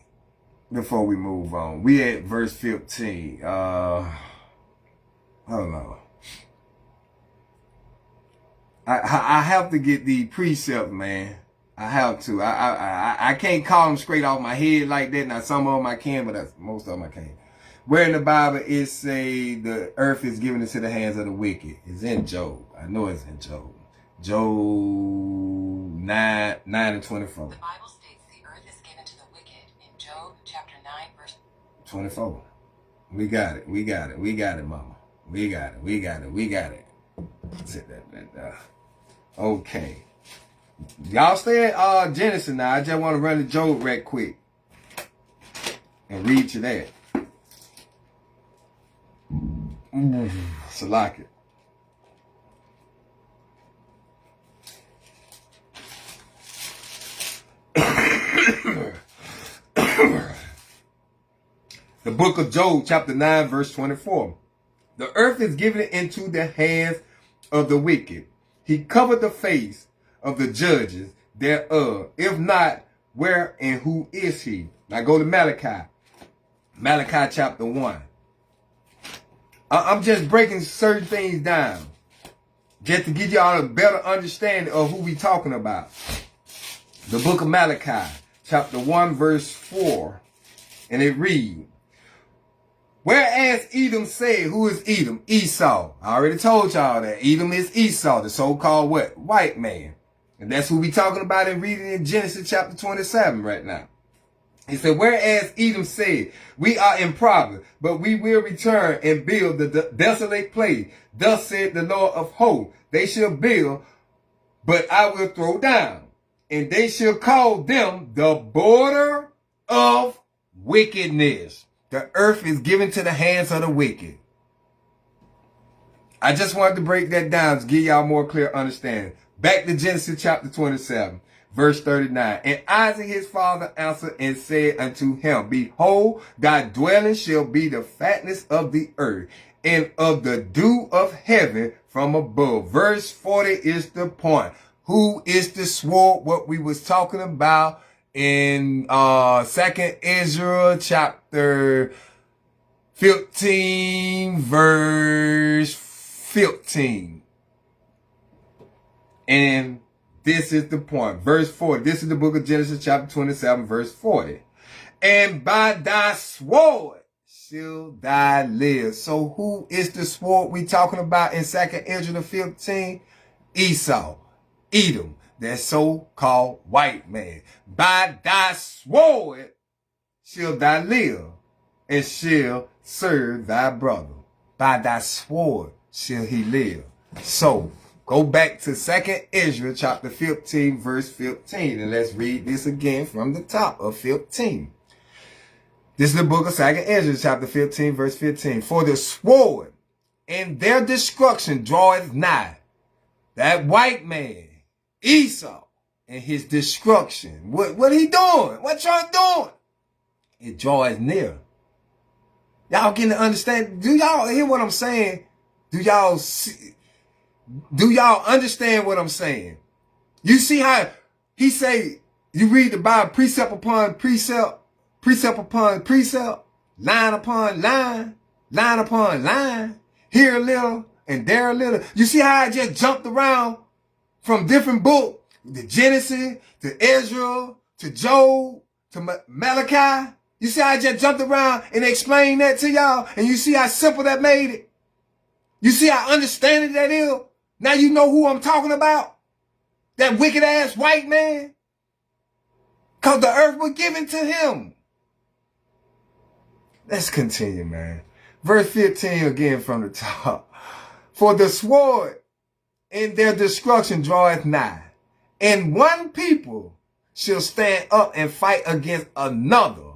before we move on. We at verse 15. Hold on. I have to get the precept, man. I have to. I can't call them straight off my head like that. Now some of them I can, but most of them I can't. Where in the Bible it say the earth is given into the hands of the wicked? It's in Job. I know it's in Job. Job 9 and 24. The Bible states the earth is given to the wicked in Job chapter 9 verse 24. We got it. We got it. We got it, mama. We got it. We got it. We got it. Sit that. Okay. Y'all stay at Genesis now. I just want to run the Job right quick and read you that. Select it. The book of Job, chapter 9, verse 24. The earth is given into the hands of the wicked. He covered the face of the judges thereof. If not, where and who is he? Now go to Malachi. Malachi chapter 1. I'm just breaking certain things down, just to give y'all a better understanding of who we talking about. The book of Malachi, chapter 1, verse 4. And it reads, whereas Edom said, who is Edom? Esau. I already told y'all that Edom is Esau, the so-called what? White man. And that's who we talking about and reading in Genesis chapter 27 right now. He said, whereas Edom said, we are in problem, but we will return and build the desolate place. Thus said the Lord of hosts, they shall build, but I will throw down. And they shall call them the border of wickedness. The earth is given to the hands of the wicked. I just wanted to break that down to give y'all more clear understanding. Back to Genesis chapter 27, Verse 39. And Isaac his father answered and said unto him, Behold, thy dwelling shall be the fatness of the earth, and of the dew of heaven from above. Verse 40 is the point. Who is the sword? What we was talking about in 2nd Ezra chapter 15, verse 15. And this is the point. Verse 40. This is the book of Genesis chapter 27, verse 40. And by thy sword shall thou live. So who is the sword we talking about in 2nd Ezra 15? Esau, Edom, that so-called white man. By thy sword shall thou live, and shall serve thy brother. By thy sword shall he live. So, go back to 2nd Ezra chapter 15, verse 15, and let's read this again from the top of 15. This is the book of 2nd Ezra chapter 15, verse 15. For the sword and their destruction draweth nigh. That white man, Esau, and his destruction. What he doing? What y'all doing? It draws near. Y'all getting to understand? Do y'all hear what I'm saying? Do y'all understand what I'm saying? You see how he say, you read the Bible precept upon precept, precept upon precept, line upon line, line upon line, here a little and there a little. You see how I just jumped around from different books, the Genesis, to Ezra, to Job, to Malachi? You see how I just jumped around and explained that to y'all? And you see how simple that made it? You see how understanding that is? Now you know who I'm talking about? That wicked ass white man? Because the earth was given to him. Let's continue, man. Verse 15 again from the top. For the sword in their destruction draweth nigh, and one people shall stand up and fight against another,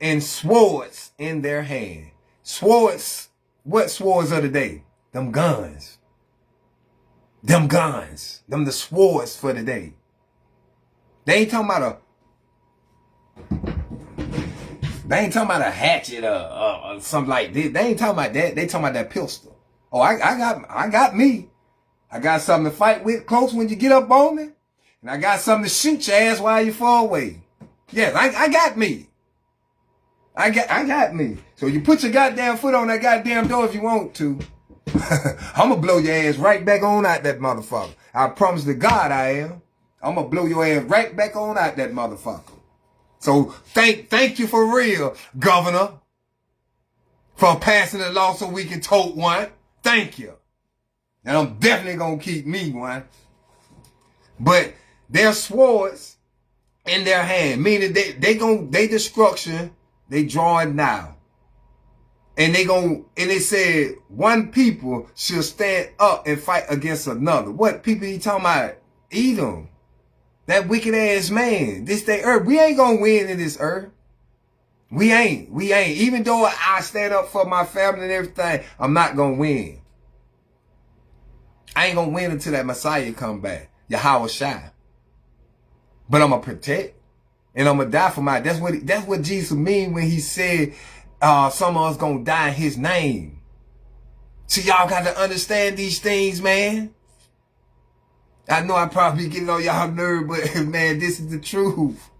and swords in their hand. Swords, what swords of the day? Them guns. Them guns. Them the swords for the day. They ain't talking about a hatchet or something like this. They ain't talking about that. They talking about that pistol. Oh, I got me. I got something to fight with close when you get up on me. And I got something to shoot your ass while you far away. Yes, I got me. I got me. So you put your goddamn foot on that goddamn door if you want to. I'm gonna blow your ass right back on out that motherfucker. I promise to God I am. I'm gonna blow your ass right back on out that motherfucker. So thank you for real, Governor, for passing the law so we can tote one. Thank you. And I'm definitely gonna keep me one. But their swords in their hand, meaning they destruction, they drawing now. And they said one people should stand up and fight against another. What people he talking about? Edom. That wicked ass man. This day earth. We ain't gonna win in this earth. We ain't. Even though I stand up for my family and everything, I'm not gonna win. I ain't gonna win until that Messiah come back. Yahweh Shai. But I'm gonna protect. And I'm gonna die for my, that's what Jesus mean when he said, some of us gonna die in his name. So y'all got to understand these things, man. I know I probably getting on y'all nerve, but man, this is the truth.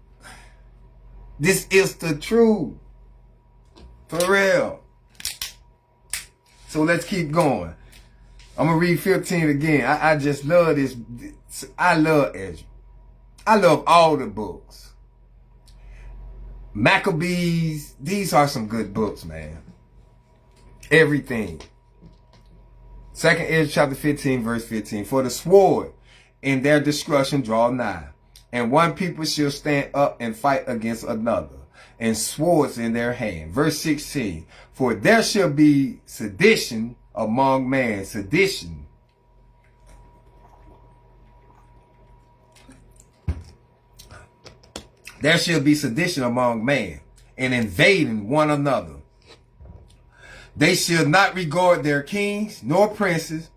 This is the truth. For real. So let's keep going. I'm going to read 15 again. I just love this. I love Ezra. I love all the books. Maccabees, these are some good books, man. Everything. 2nd Ezra chapter 15, verse 15. For the sword in their destruction draw nigh, and one people shall stand up and fight against another, and swords in their hand. Verse 16. For there shall be sedition among man. Sedition. There shall be sedition among man, and invading one another. They shall not regard their kings nor princes,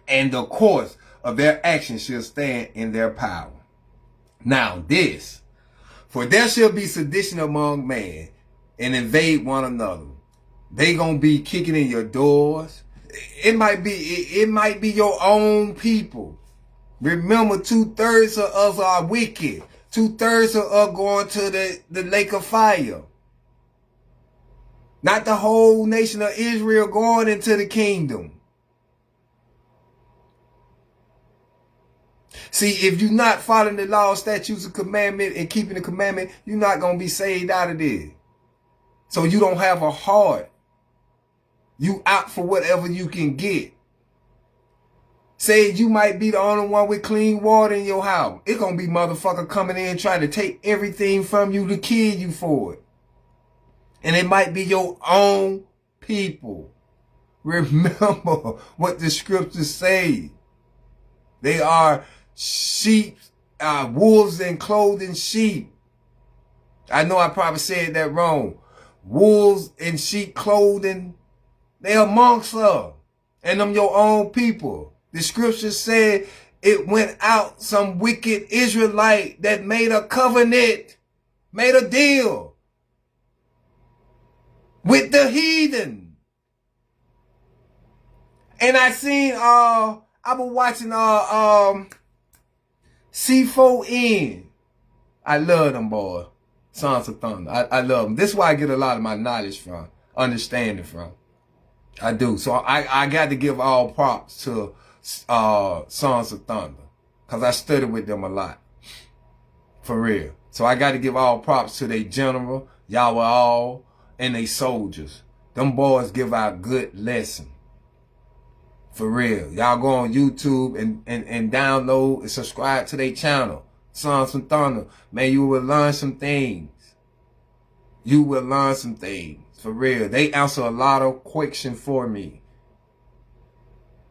and the course of their actions shall stand in their power. Now this, for there shall be sedition among men, and invade one another. They gonna be kicking in your doors. It might be your own people. Remember, 2/3 of us are wicked. 2/3 of us going to the lake of fire. Not the whole nation of Israel going into the kingdom. See, if you're not following the law, statutes, and commandment, and keeping the commandment, you're not going to be saved out of this. So you don't have a heart. You out for whatever you can get. Say you might be the only one with clean water in your house. It's going to be motherfucker coming in trying to take everything from you to kill you for it. And it might be your own people. Remember what the scriptures say. They are sheep, wolves in clothing sheep. I know I probably said that wrong. Wolves in sheep clothing. They amongst us. And them your own people. The scripture said it went out some wicked Israelite that made a covenant, made a deal with the heathen. And I seen, I was watching, C4N. I love them, boy. Sons of Thunder. I love them. This is where I get a lot of my knowledge from, understanding from. I do. So I got to give all props to Sons of Thunder, because I studied with them a lot. For real. So I got to give all props to their general, y'all all, and they soldiers. Them boys give out good lesson. For real. Y'all go on YouTube and download and subscribe to their channel. Sons of Thunder. Man, you will learn some things. You will learn some things. For real. They answer a lot of questions for me.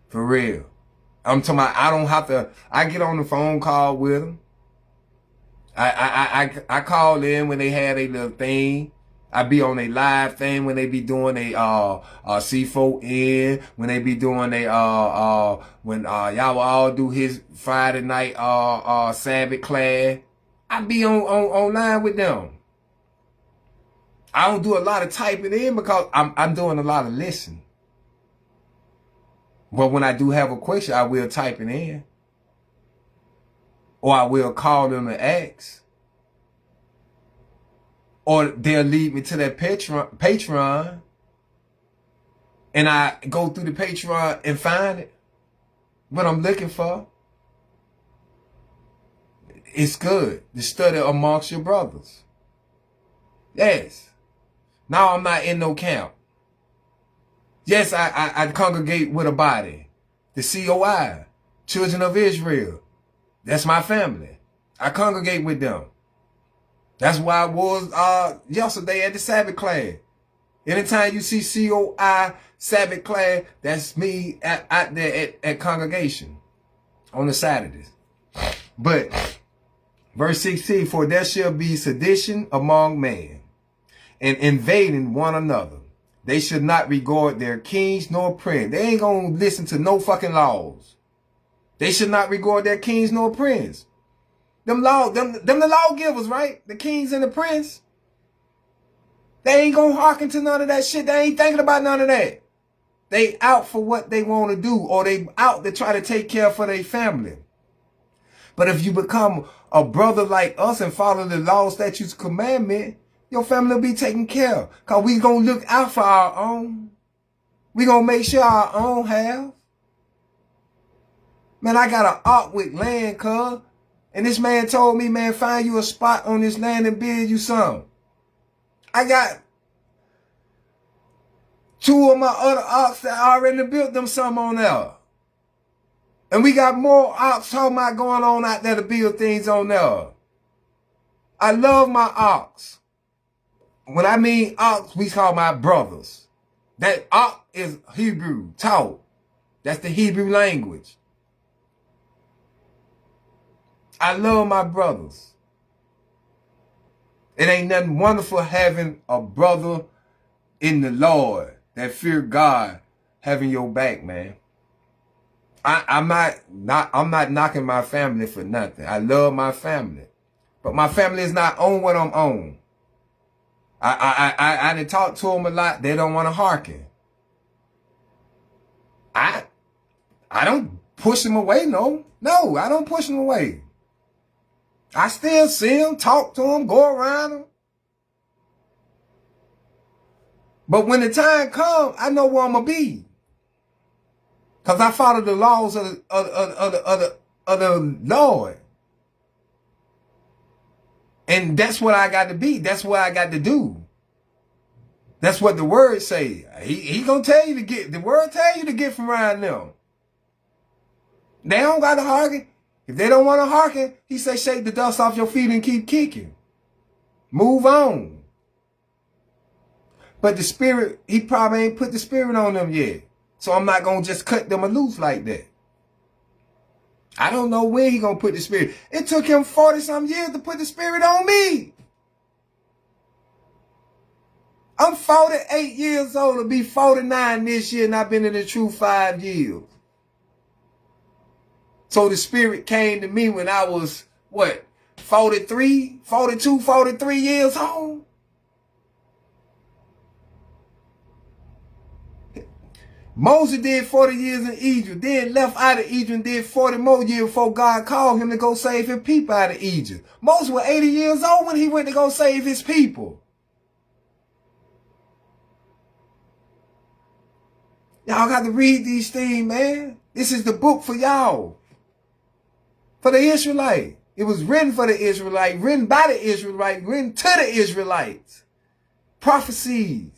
For real. I'm talking about, I don't have to, I get on the phone call with them. I call in when they have a little thing. I be on a live thing when they be doing a C4N, when they be doing a when y'all will all do his Friday night Sabbath class. I be on online with them. I don't do a lot of typing in because I'm doing a lot of listening. But when I do have a question, I will type it in. Or I will call them and ask. Or they'll lead me to that Patreon. And I go through the Patreon and find it. What I'm looking for. It's good to study amongst your brothers. Yes. Now I'm not in no camp. Yes, I congregate with a body. The COI. Children of Israel. That's my family. I congregate with them. That's why I was yesterday at the Sabbath class. Anytime you see COI Sabbath class, that's me out there at congregation on the Saturdays. But verse 16, for there shall be sedition among men, and invading one another. They should not regard their kings nor prince. They ain't gonna listen to no fucking laws. They should not regard their kings nor prince. Them the lawgivers, right? The kings and the prince. They ain't gonna hearken to none of that shit. They ain't thinking about none of that. They out for what they want to do, or they out to try to take care for their family. But if you become a brother like us and follow the law, statutes, commandment, your family will be taken care of. Because we going to look out for our own. We going to make sure our own have. Man, I got an ark with land, cuz. And this man told me, man, find you a spot on this land and build you some. I got 2 of my other arks that I already built them some on there. And we got more arks talking about going on out there to build things on there. I love my arks. When I mean ox, we call my brothers. That ox is Hebrew, taught. That's the Hebrew language. I love my brothers. It ain't nothing wonderful having a brother in the Lord that fear God having your back, man. I'm not knocking my family for nothing. I love my family. But my family is not on what I'm on. I done talked to them a lot. They don't want to hearken. I don't push them away, no. No, I don't push them away. I still see them, talk to them, go around them. But when the time comes, I know where I'm going to be. Because I follow the laws of the Lord. And that's what I got to be. That's what I got to do. That's what the word say. He gonna tell you to get, the word tell you to get from around them. They don't got to hearken. If they don't want to hearken, he say shake the dust off your feet and keep kicking. Move on. But the spirit, he probably ain't put the spirit on them yet. So I'm not going to just cut them loose like that. I don't know when he going to put the spirit. It took him 40-some years to put the spirit on me. I'm 48 years old to be 49 this year, and I've been in the truth 5 years. So the spirit came to me when I was, what, 43, 42, 43 years old? Moses did 40 years in Egypt, then left out of Egypt and did 40 more years before God called him to go save his people out of Egypt. Moses was 80 years old when he went to go save his people. Y'all got to read these things, man. This is the book for y'all. For the Israelite. It was written for the Israelite, written by the Israelite, written to the Israelites. Prophecies.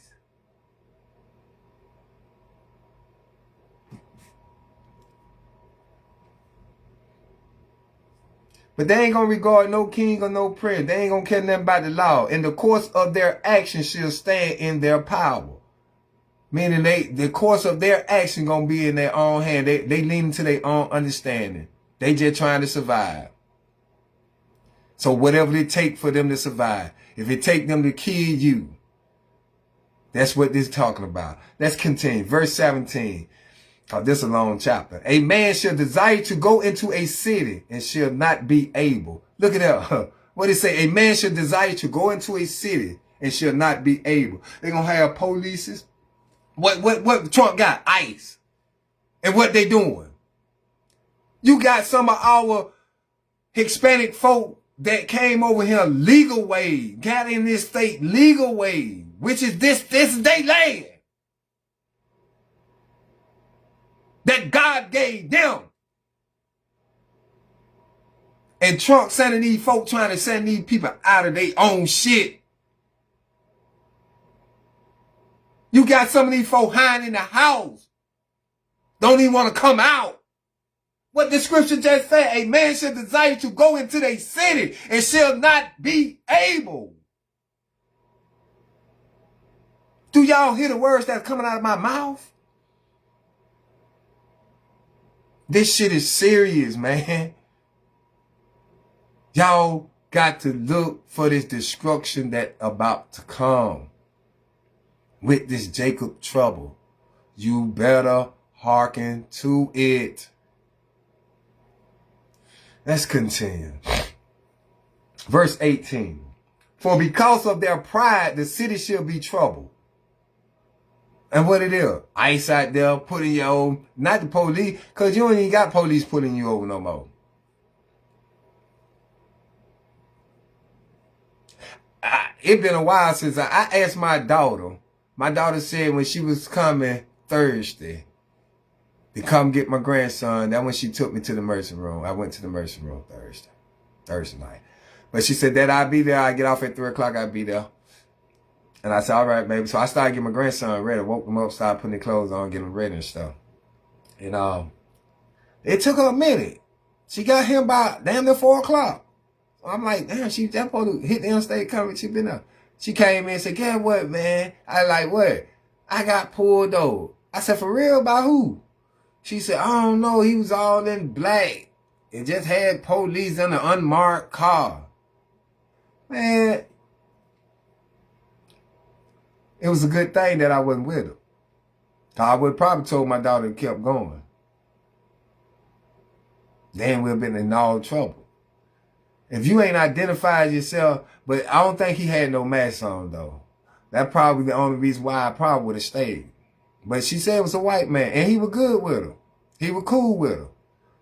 But they ain't going to regard no king or no prince. They ain't going to care nothing about the law. And the course of their action shall stand in their power. Meaning the course of their action going to be in their own hand. They lean to their own understanding. They just trying to survive. So whatever it take for them to survive. If it take them to kill you. That's what this is talking about. Let's continue. Verse 17. Oh, this is a long chapter. A man shall desire to go into a city and shall not be able. Look at that. What it say? A man shall desire to go into a city and shall not be able. They're going to have polices. What Trump got? ICE. And what they doing? You got some of our Hispanic folk that came over here legal way, got in this state legal way, which is this is their land. That God gave them. And Trump sending these folk trying to send these people out of their own shit. You got some of these folk hiding in the house. Don't even want to come out. What the scripture just said, a man shall desire to go into their city and shall not be able. Do y'all hear the words that are coming out of my mouth? This shit is serious, man. Y'all got to look for this destruction that about to come. With this Jacob trouble. You better hearken to it. Let's continue. Verse 18. For because of their pride, the city shall be troubled. And what it is? ICE out there putting you over, not the police, because you don't even got police putting you over no more. It's been a while since I asked my daughter. My daughter said when she was coming Thursday to come get my grandson, that's when she took me to the emergency room. I went to the emergency room Thursday night. But she said that I'd be there. I get off at 3 o'clock. I'd be there. And I said, all right, baby. So I started getting my grandson ready. Woke him up, started putting the clothes on, getting him ready and stuff. And it took her a minute. She got him by damn near 4 o'clock. So I'm like, damn, she just supposed to hit the interstate coming. She been there. She came in and said, guess what, man? I like, what? I got pulled over. I said, for real? By who? She said, I don't know. He was all in black. It just had police in an unmarked car. Man, it was a good thing that I wasn't with her. I would probably told my daughter to keep going. Then we'd have been in all trouble. If you ain't identified yourself, but I don't think he had no mask on though. That's probably the only reason why I probably would have stayed. But she said it was a white man, and he was good with her. He was cool with her.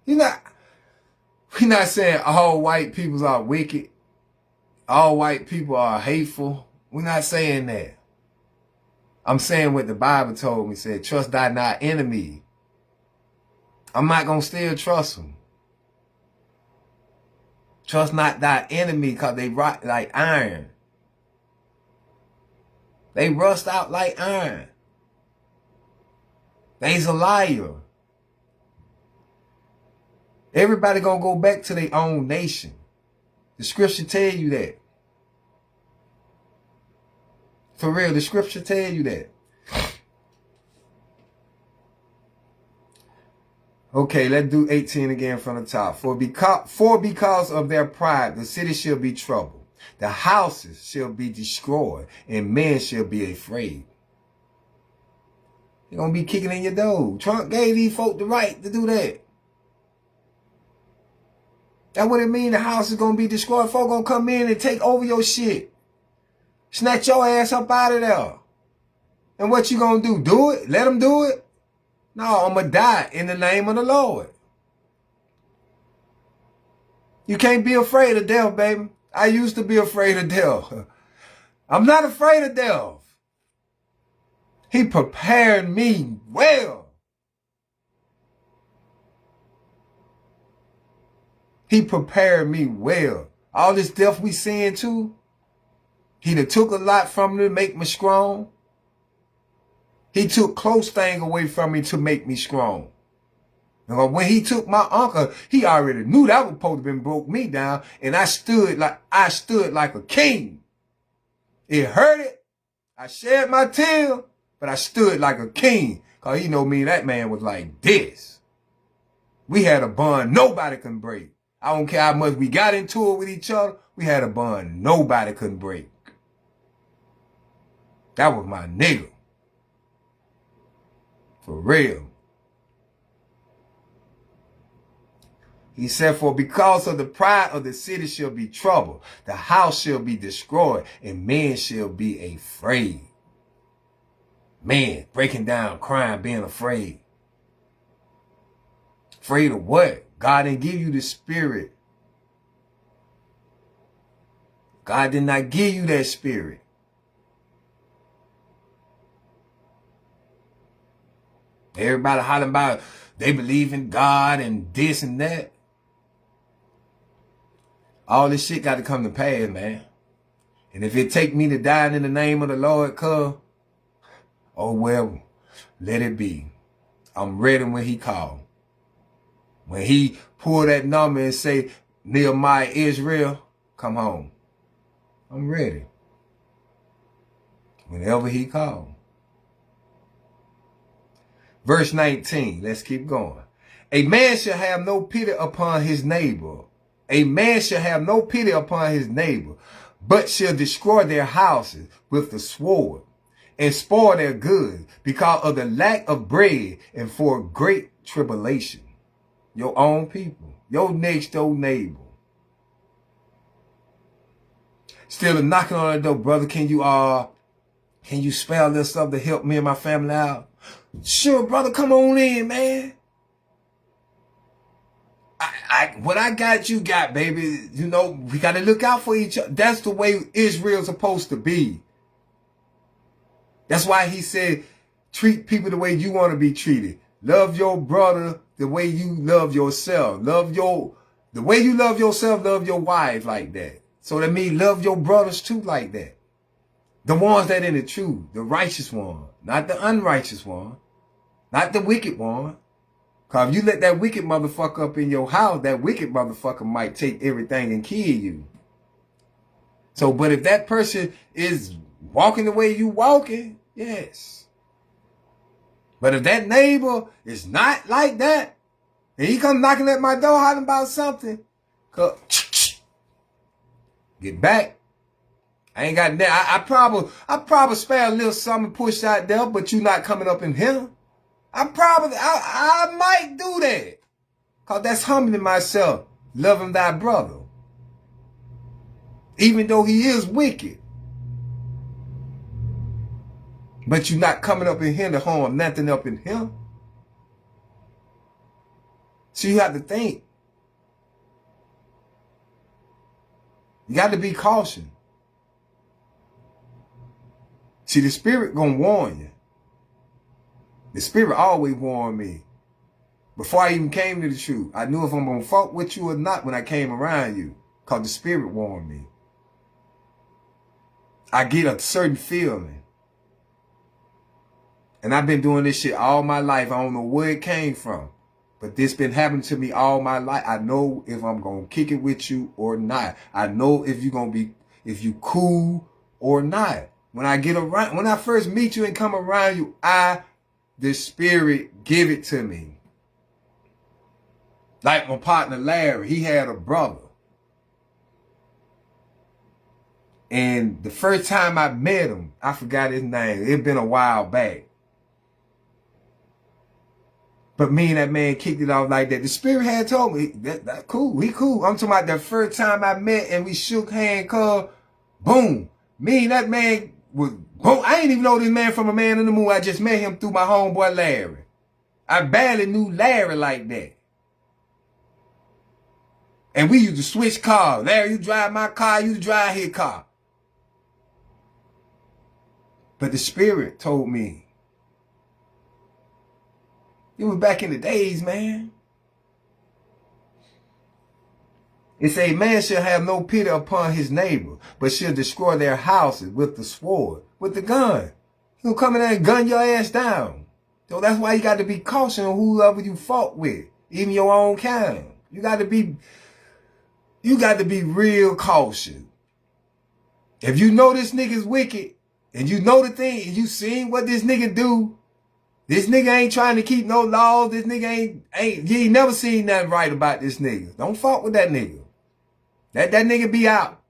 We're not saying all white people are wicked. All white people are hateful. We're not saying that. I'm saying what the Bible told me. Said, trust thy not enemy. I'm not going to still trust them. Trust not thy enemy because they rot like iron. They rust out like iron. They's a liar. Everybody going to go back to their own nation. The scripture tell you that. For real, the scripture tell you that. Okay, let's do 18 again from the top. For because of their pride, the city shall be troubled. The houses shall be destroyed, and men shall be afraid. They're going to be kicking in your door. Trump gave these folk the right to do that. That's what it means. The house is going to be destroyed. Folk going to come in and take over your shit. Snatch your ass up out of there. And what you going to do? Do it? Let them do it? No, I'm going to die in the name of the Lord. You can't be afraid of death, baby. I used to be afraid of death. I'm not afraid of death. He prepared me well. He prepared me well. All this death we seeing too, he done took a lot from me to make me strong. He took close things away from me to make me strong. And when he took my uncle, he already knew that was supposed to have been broke me down, and I stood like a king. It hurt it. I shed my tears, but I stood like a king. Cause he know me and that man was like this. We had a bond nobody can break. I don't care how much we got into it with each other. We had a bond nobody couldn't break. That was my nigga. For real. He said, for because of the pride of the city shall be troubled, the house shall be destroyed, and men shall be afraid. Man, breaking down, crying, being afraid. Afraid of what? God didn't give you the spirit. God did not give you that spirit. Everybody hollering about they believe in God and this and that. All this shit got to come to pass, man. And if it take me to die in the name of the Lord, oh well, let it be. I'm ready when he called. When he pull that number and say, Nehemiah, Israel, come home. I'm ready. Whenever he called. Verse 19, let's keep going. A man shall have no pity upon his neighbor. A man shall have no pity upon his neighbor, but shall destroy their houses with the sword and spoil their goods because of the lack of bread and for great tribulation. Your own people, your next door neighbor. Still knocking on the door, brother, can you spare a little something to help me and my family out? Sure, brother, come on in, man. What I got, you got, baby. You know, we got to look out for each other. That's the way Israel's supposed to be. That's why he said, treat people the way you want to be treated. Love your brother the way you love yourself. The way you love yourself, love your wife like that. So that means love your brothers too like that. The ones that in the truth, the righteous one, not the unrighteous one, not the wicked one. Cause if you let that wicked motherfucker up in your house, that wicked motherfucker might take everything and kill you. So, but if that person is walking the way you walking, yes. But if that neighbor is not like that, and he come knocking at my door hollering about something, get back. I ain't got that. I probably spare a little something push out there, but you not coming up in here. I might do that. Cause that's humbling myself. Loving thy brother. Even though he is wicked. But you're not coming up in here to harm nothing up in him. So you have to think. You got to be cautious. See, the Spirit gonna warn you. The Spirit always warned me. Before I even came to the truth, I knew if I'm gonna fuck with you or not when I came around you. Because the Spirit warned me. I get a certain feeling. And I've been doing this shit all my life. I don't know where it came from. But this been happening to me all my life. I know if I'm going to kick it with you or not. I know if you're going to be, if you cool or not. When I get around, when I first meet you and come around you, the Spirit give it to me. Like my partner Larry, he had a brother. And the first time I met him, I forgot his name. It been a while back. But me and that man kicked it off like that. The Spirit had told me, that cool, he cool. I'm talking about the first time I met and we shook hand, cuz, boom. Me and that man was, boom. I ain't even know this man from a man in the moon. I just met him through my homeboy Larry. I barely knew Larry like that. And we used to switch cars. Larry, you drive my car, you drive his car. But the Spirit told me, it was back in the days, man. It say, man shall have no pity upon his neighbor, but shall destroy their houses with the sword, with the gun. He'll come in there and gun your ass down. So that's why you got to be cautious on whoever you fought with, even your own kind. You got to be real cautious. If you know this nigga's wicked, and you know the thing, and you seen what this nigga do, this nigga ain't trying to keep no laws. This nigga you ain't never seen nothing right about this nigga. Don't fuck with that nigga. Let that nigga be out.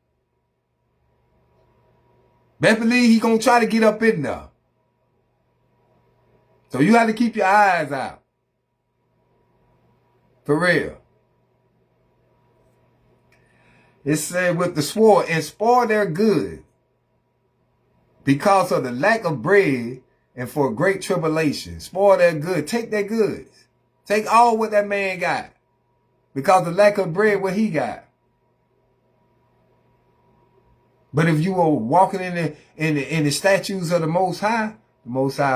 Best believe he gonna try to get up in there. So you have to keep your eyes out. For real. It said with the sword and spoil their goods because of the lack of bread and for great tribulation. Spoil their good. Take their goods. Take all what that man got. Because the lack of bread, what he got. But if you were walking in the statues of the Most High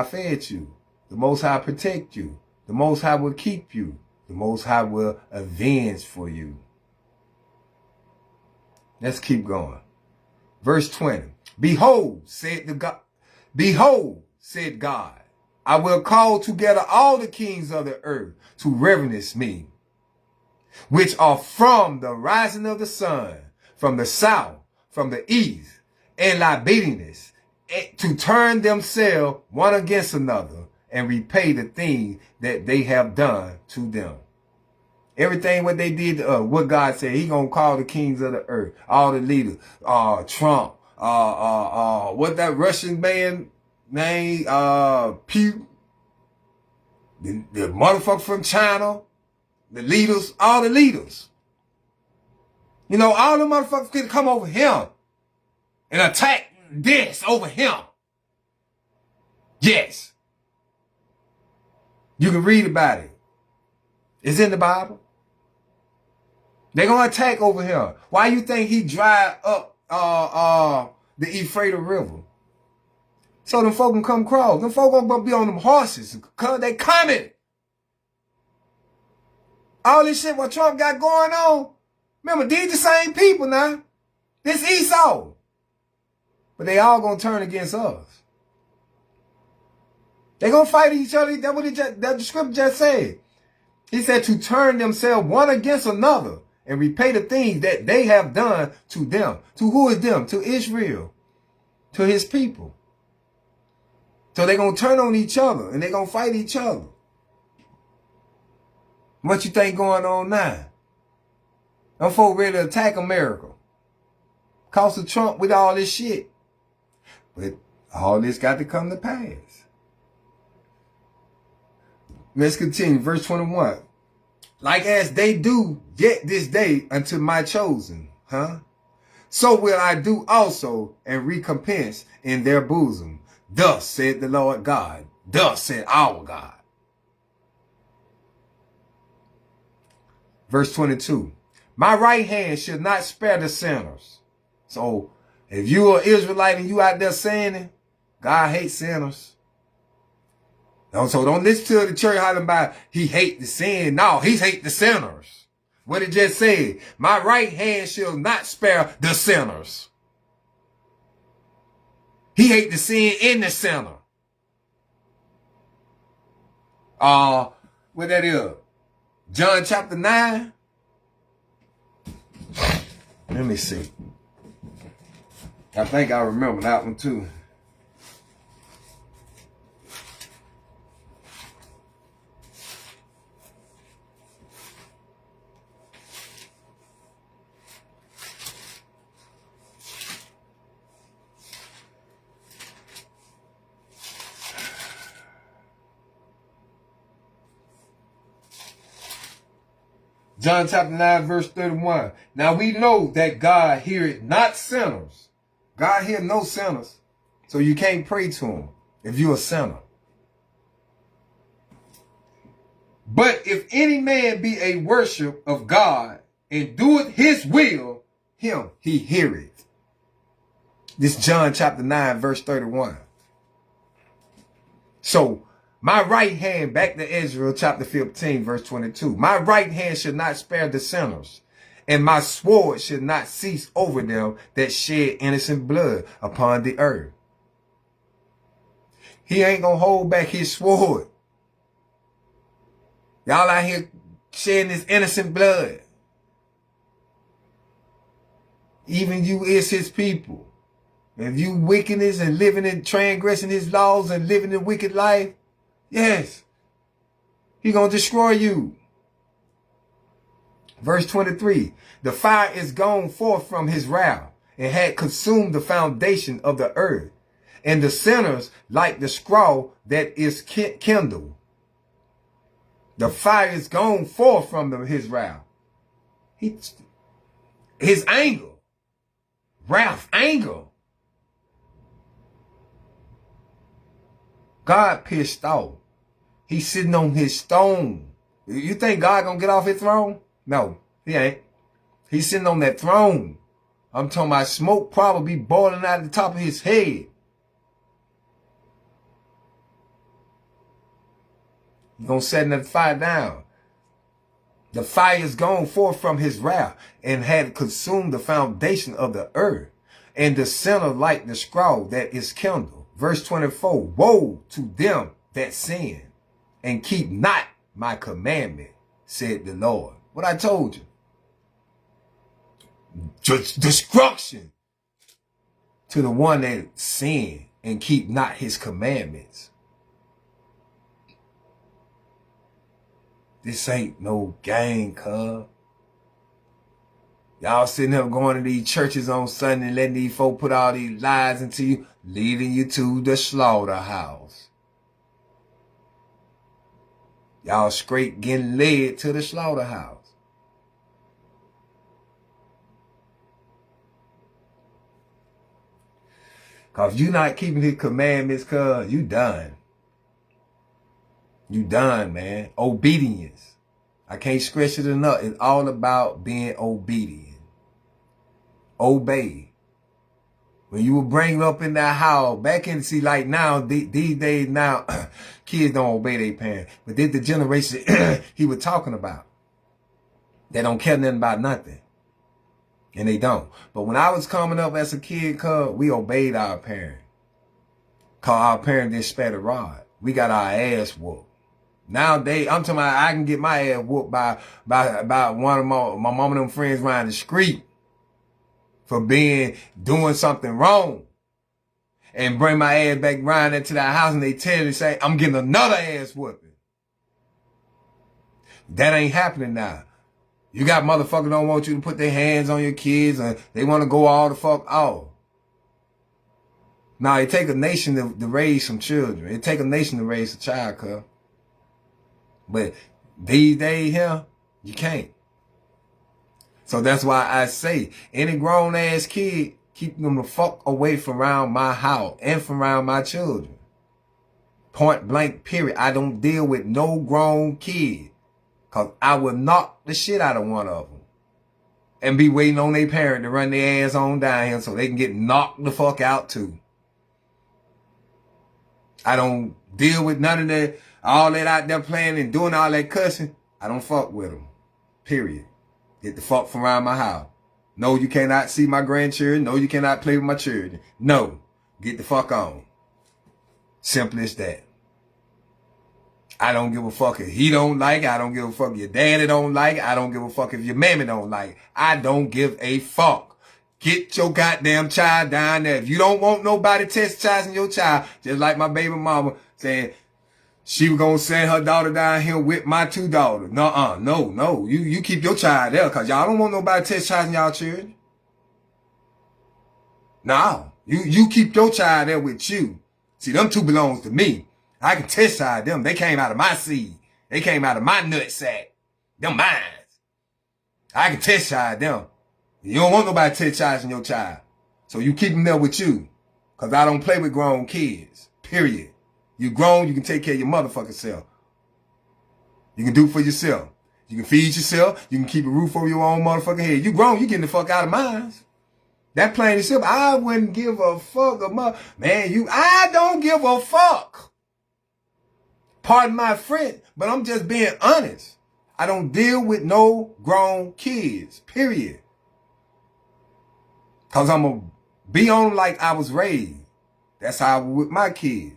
fed you. The Most High protect you. The Most High will keep you. The Most High will avenge for you. Let's keep going. Verse 20. Behold, said God, I will call together all the kings of the earth to reverence me, which are from the rising of the sun, from the south, from the east, and libidinous, to turn themselves one against another and repay the thing that they have done to them. Everything what they did to us, what God said, he gonna call the kings of the earth, all the leaders, Trump, what that Russian man named, Pew, the motherfucker from China, the leaders, all the leaders. You know, all the motherfuckers could come over him and attack this over him. Yes. You can read about it. It's in the Bible. They're going to attack over here. Why you think he dried up the Euphrates River? So them folk can come cross. Them folk going to be on them horses. They coming. All this shit what Trump got going on. Remember, these the same people now. This Esau. But they all going to turn against us. They going to fight each other. That's what that the scripture just said. He said to turn themselves one against another and repay the things that they have done to them. To who is them? To Israel. To his people. So they're going to turn on each other and they're going to fight each other. What you think going on now? Them folk ready to attack America. Cause of Trump with all this shit. But all this got to come to pass. Let's continue. Verse 21. Like as they do yet this day unto my chosen, so will I do also, and recompense in their bosom. Thus said the Lord God. Thus said our God. Verse 22. My right hand should not spare the sinners. So if you are Israelite and you out there sinning, God hates sinners. So don't listen to the church hollering about he hate the sin. No, he hate the sinners. What it just said, my right hand shall not spare the sinners. He hate the sin in the sinner. What that is? John chapter 9. Let me see. I think I remember that one too. John chapter 9, verse 31. Now we know that God heareth not sinners. God hear no sinners. So you can't pray to him if you're a sinner. But if any man be a worship of God and doeth his will, him he heareth. This John chapter 9, verse 31. So my right hand, back to Israel chapter 15, verse 22. My right hand should not spare the sinners, and my sword should not cease over them that shed innocent blood upon the earth. He ain't gonna hold back his sword. Y'all out here shedding this innocent blood. Even you is his people. If you wickedness and living in transgressing his laws and living a wicked life, yes, he gonna destroy you. Verse 23, the fire is gone forth from his wrath and had consumed the foundation of the earth, and the sinners like the scroll that is kindled. The fire is gone forth from his wrath. His anger, wrath, anger. God pissed off. He's sitting on his throne. You think God gonna get off his throne? No, he ain't. He's sitting on that throne. I'm talking about smoke probably boiling out of the top of his head. He's gonna set that fire down. The fire is gone forth from his wrath and had consumed the foundation of the earth, and the sinner like the scroll that is kindled. Verse 24, woe to them that sin and keep not my commandment, said the Lord. What I told you. Just destruction to the one that sin and keep not his commandments. This ain't no game, cuz. Y'all sitting up going to these churches on Sunday and letting these folk put all these lies into you, leading you to the slaughterhouse. Y'all straight getting led to the slaughterhouse. Cause if you not keeping his commandments, cuz you done. You done, man. Obedience. I can't stress it enough. It's all about being obedient. Obey. When you were bringing up in that house, back in, see, like now, these days now, kids don't obey their parents. But this the generation he was talking about. They don't care nothing about nothing. And they don't. But when I was coming up as a kid, cuz, we obeyed our parents. Cause our parents didn't spare the rod. We got our ass whooped. Nowadays, I'm talking about I can get my ass whooped by one of my mom and them friends around the street for doing something wrong. And bring my ass back around into that house and they tell me, say, I'm getting another ass whooping. That ain't happening now. You got motherfuckers don't want you to put their hands on your kids and they want to go all the fuck off. Now, it take a nation to raise some children. It take a nation to raise a child, cuz. But these days here, you can't. So that's why I say, any grown ass kid, keep them the fuck away from around my house and from around my children. Point blank, period. I don't deal with no grown kid. Cause I will knock the shit out of one of them. And be waiting on their parent to run their ass on down here so they can get knocked the fuck out too. I don't deal with none of that, all that out there playing and doing all that cussing. I don't fuck with them. Period. Get the fuck from around my house. No, you cannot see my grandchildren. No, you cannot play with my children. No, get the fuck on. Simple as that. I don't give a fuck if he don't like it. I don't give a fuck if your daddy don't like it. I don't give a fuck if your mammy don't like it. I don't give a fuck. Get your goddamn child down there. If you don't want nobody chastising your child, just like my baby mama saying she was gonna send her daughter down here with my two daughters. No. You keep your child there because y'all don't want nobody chastising y'all children. No, you keep your child there with you. See, them two belongs to me. I can chastise them. They came out of my seed. They came out of my nutsack. Them mine. I can chastise them. You don't want nobody chastising your child. So you keep them there with you. Because I don't play with grown kids. Period. You grown, you can take care of your motherfucking self. You can do it for yourself. You can feed yourself. You can keep a roof over your own motherfucking head. You grown, you getting the fuck out of mine. That plain and simple. I wouldn't give a fuck I don't give a fuck. Pardon my French, but I'm just being honest. I don't deal with no grown kids, period. Because I'm going to be on like I was raised. That's how I was with my kids.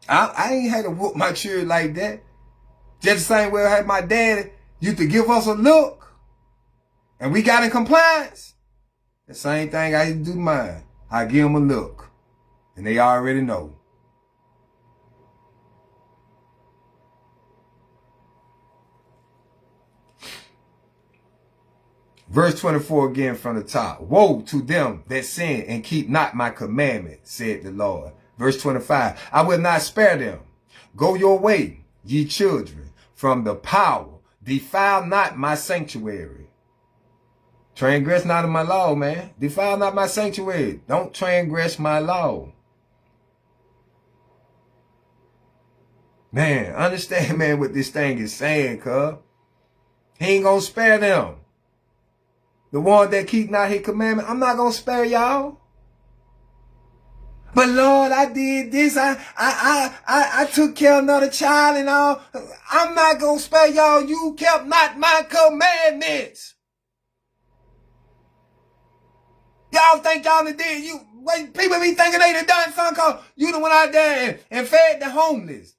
I ain't had to whoop my children like that. Just the same way I had my daddy used to give us a look. And we got in compliance. The same thing I used to do to mine. I give them a look. And they already know. Verse 24 again from the top. Woe to them that sin and keep not my commandment, said the Lord. Verse 25. I will not spare them. Go your way, ye children, from the power. Defile not my sanctuary. Transgress not of my law, man. Defile not my sanctuary. Don't transgress my law. Man, understand, man, what this thing is saying, cuz. He ain't gonna spare them. The one that keep not his commandment, I'm not gonna spare y'all. But Lord, I did this. I took care of another child and all. I'm not gonna spare y'all. You kept not my commandments. Y'all think y'all done did people be thinking they done done something called you done went out there and fed the homeless.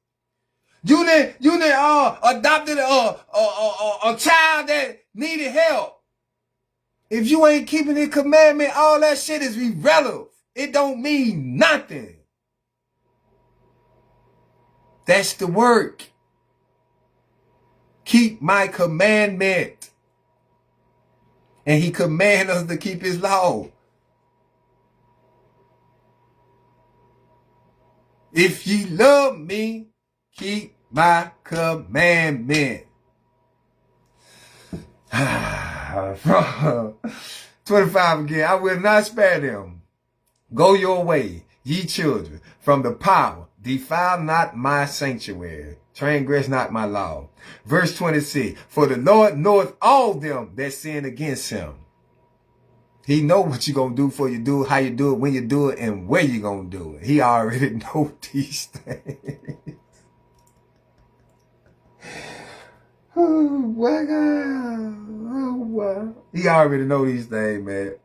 You done adopted a child that needed help. If you ain't keeping the commandment, all that shit is irrelevant. It don't mean nothing. That's the work. Keep my commandment. And he commanded us to keep his law. If ye love me, keep my commandment. 25 again. I will not spare them. Go your way, ye children, from the power. Defile not my sanctuary. Transgress not my law. Verse 26. For the Lord knoweth all them that sin against him. He know what you're going to do for you do, how you do it, when you do it, and where you're going to do it. He already know these things. Oh my God. Oh wow. He already know these things, man.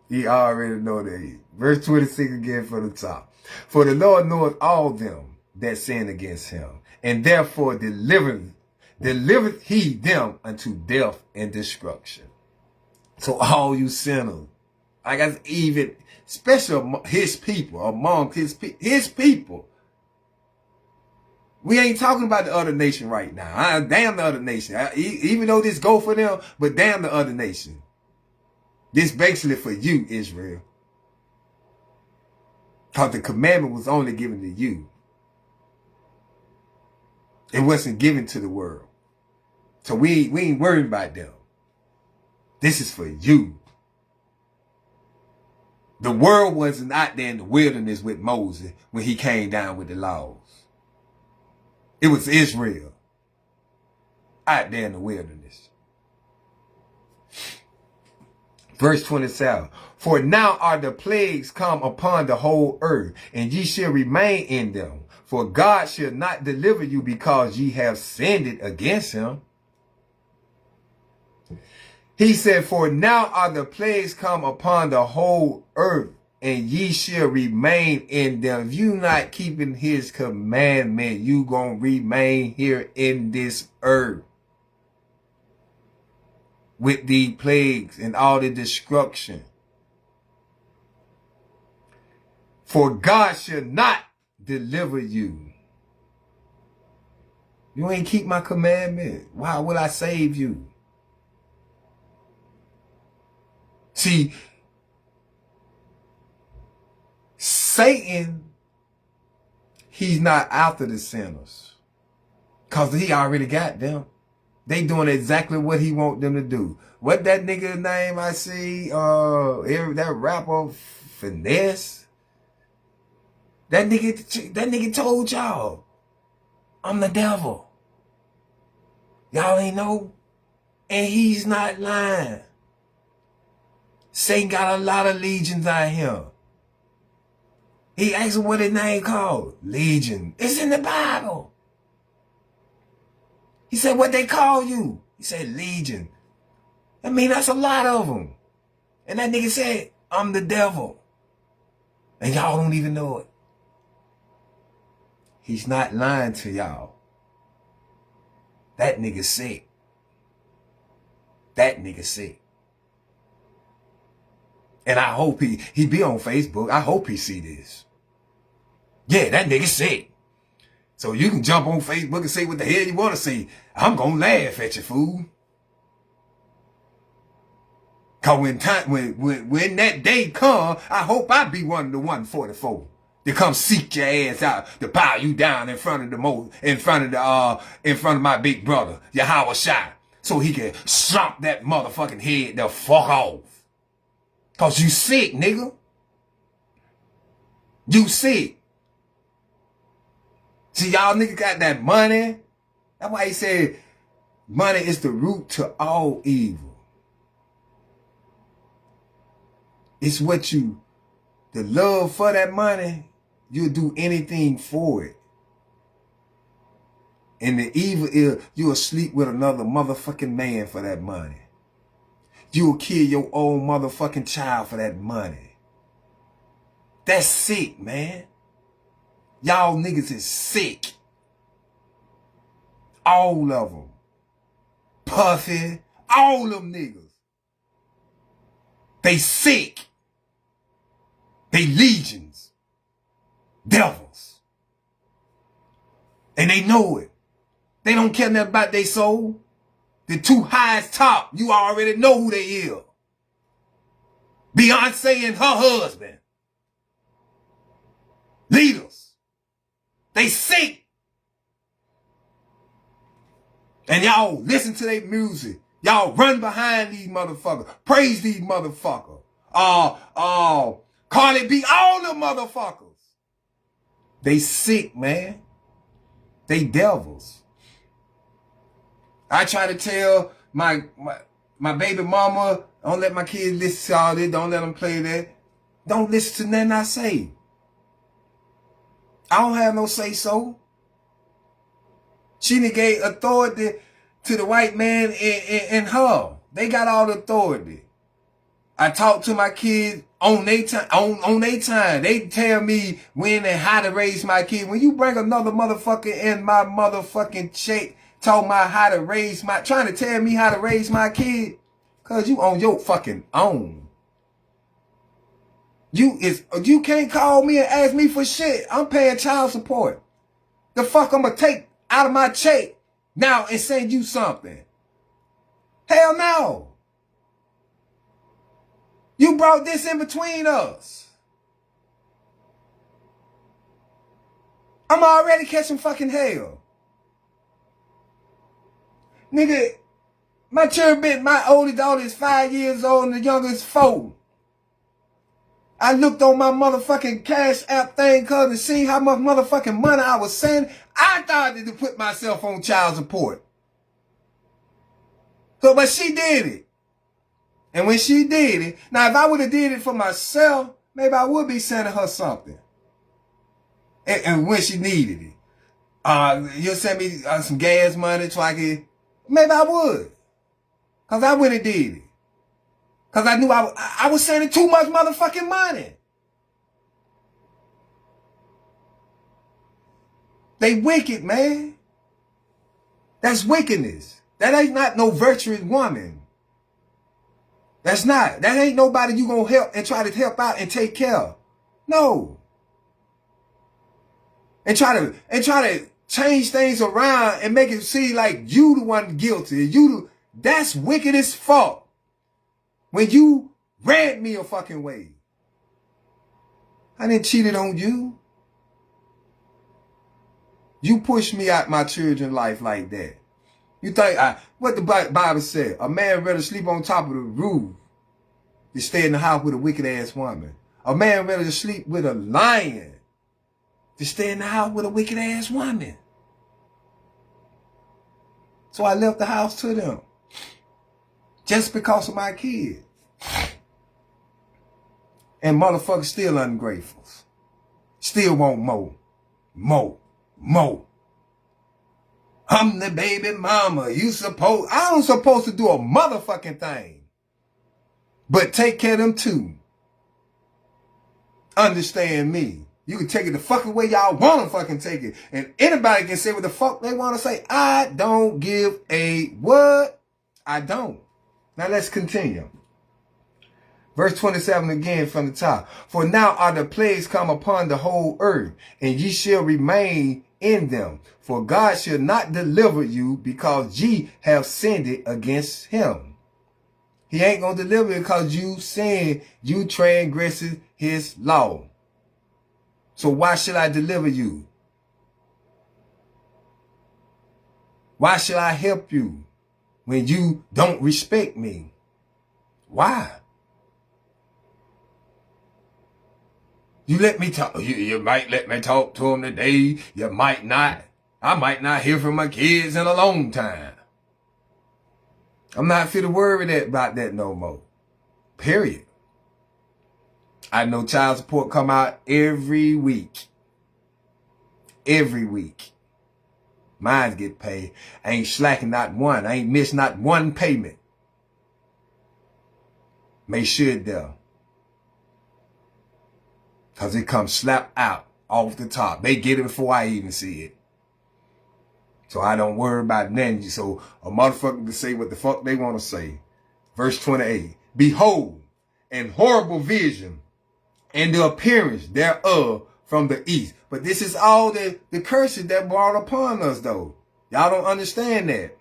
He already know that. Verse 26 again from the top. For the Lord knoweth all them that sin against him, and therefore delivereth he them unto death and destruction. So all you sinners, I guess even, especially his people, among his people. We ain't talking about the other nation right now. Damn the other nation. Even though this go for them, but damn the other nation. This basically for you, Israel. Because the commandment was only given to you. It wasn't given to the world. So we ain't worried about them. This is for you. The world wasn't out there in the wilderness with Moses when he came down with the laws. It was Israel out there in the wilderness. Verse 27. For now are the plagues come upon the whole earth, and ye shall remain in them. For God shall not deliver you because ye have sinned against him. He said, for now are the plagues come upon the whole earth, and ye shall remain in them. If you not keeping his commandment, you gonna remain here in this earth with the plagues and all the destruction. For God shall not deliver you. You ain't keep my commandment. Why will I save you? See, Satan, he's not after the sinners. Because he already got them. They doing exactly what he want them to do. What that nigga name I see, that rapper Finesse, that nigga told y'all, I'm the devil. Y'all ain't know? And he's not lying. Satan got a lot of legions out here. He asked him what his name called. Legion. It's in the Bible. He said, what they call you? He said, Legion. I mean, that's a lot of them. And that nigga said, I'm the devil. And y'all don't even know it. He's not lying to y'all. That nigga sick. That nigga sick. And I hope he be on Facebook. I hope he see this. Yeah, that nigga sick. So you can jump on Facebook and say what the hell you want to say. I'm going to laugh at you, fool. Cause when that day come, I hope I be one of the 144 to come seek your ass out, to bow you down in front of my big brother, Yahweh Shai, so he can slump that motherfucking head the fuck off. Cause you sick, nigga. You sick. See, y'all niggas got that money. That's why he said money is the root to all evil. It's what the love for that money, you'll do anything for it. And the evil is you'll sleep with another motherfucking man for that money. You'll kill your own motherfucking child for that money. That's sick, man. Y'all niggas is sick. All of them. Puffy. All them niggas. They sick. They legions. Devils. And they know it. They don't care nothing about their soul. The two highest top, you already know who they is. Beyonce and her husband. Leaders. They sick. And y'all listen to their music. Y'all run behind these motherfuckers. Praise these motherfuckers. Carly B, all the motherfuckers. They sick, man. They devils. I try to tell my baby mama, don't let my kids listen to all this. Don't let them play that. Don't listen to nothing I say. I don't have no say so. She gave authority to the white man and her. They got all the authority. I talk to my kids on their time. On their time. They tell me when and how to raise my kid. When you bring another motherfucker in my motherfucking check, talking about how to raise trying to tell me how to raise my kid, cause you on your fucking own. You can't call me and ask me for shit. I'm paying child support. The fuck I'm gonna take out of my check now and send you something? Hell no. You brought this in between us. I'm already catching fucking hell. Nigga, My children, my oldest daughter is 5 years old and the youngest is 4. I looked on my motherfucking Cash App thing, cuz, to see how much motherfucking money I was sending. I started to put myself on child support. So, but she did it. And when she did it, now if I would have did it for myself, maybe I would be sending her something. And when she needed it. You'll send me some gas money so I could, maybe I would. Cause I went and did it. Cause I knew I was sending too much motherfucking money. They wicked, man. That's wickedness. That ain't not no virtuous woman. That's not. That ain't nobody you gonna help and try to help out and take care of. No. And try to change things around and make it seem like you the one guilty. That's wicked as fuck. When you ran me a fucking way. I didn't cheat on you. You pushed me out my children's life like that. You think, what the Bible said, a man rather sleep on top of the roof than stay in the house with a wicked ass woman. A man rather sleep with a lion than stay in the house with a wicked ass woman. So I left the house to them. Just because of my kid. And motherfuckers still ungrateful. Still want more. More. I'm the baby mama. I don't supposed to do a motherfucking thing. But take care of them too. Understand me. You can take it the fucking way y'all want to fucking take it. And anybody can say what the fuck they want to say. I don't give a what? I don't. Now let's continue. Verse 27 again from the top. For now are the plagues come upon the whole earth, and ye shall remain in them. For God shall not deliver you, because ye have sinned it against him. He ain't going to deliver you because you sin, you transgressed his law. So why should I deliver you? Why should I help you when you don't respect me? Why? You let me talk. You might let me talk to him today. You might not. I might not hear from my kids in a long time. I'm not fit to worry about that no more. Period. I know child support come out every week. Every week. Mine get paid. I ain't slacking not one. I ain't missed not one payment. Make sure it does. Because it comes slap out off the top. They get it before I even see it. So I don't worry about nothing. So a motherfucker can say what the fuck they want to say. Verse 28. Behold, an horrible vision, and the appearance thereof from the east. But this is all the curses that brought upon us, though. Y'all don't understand that.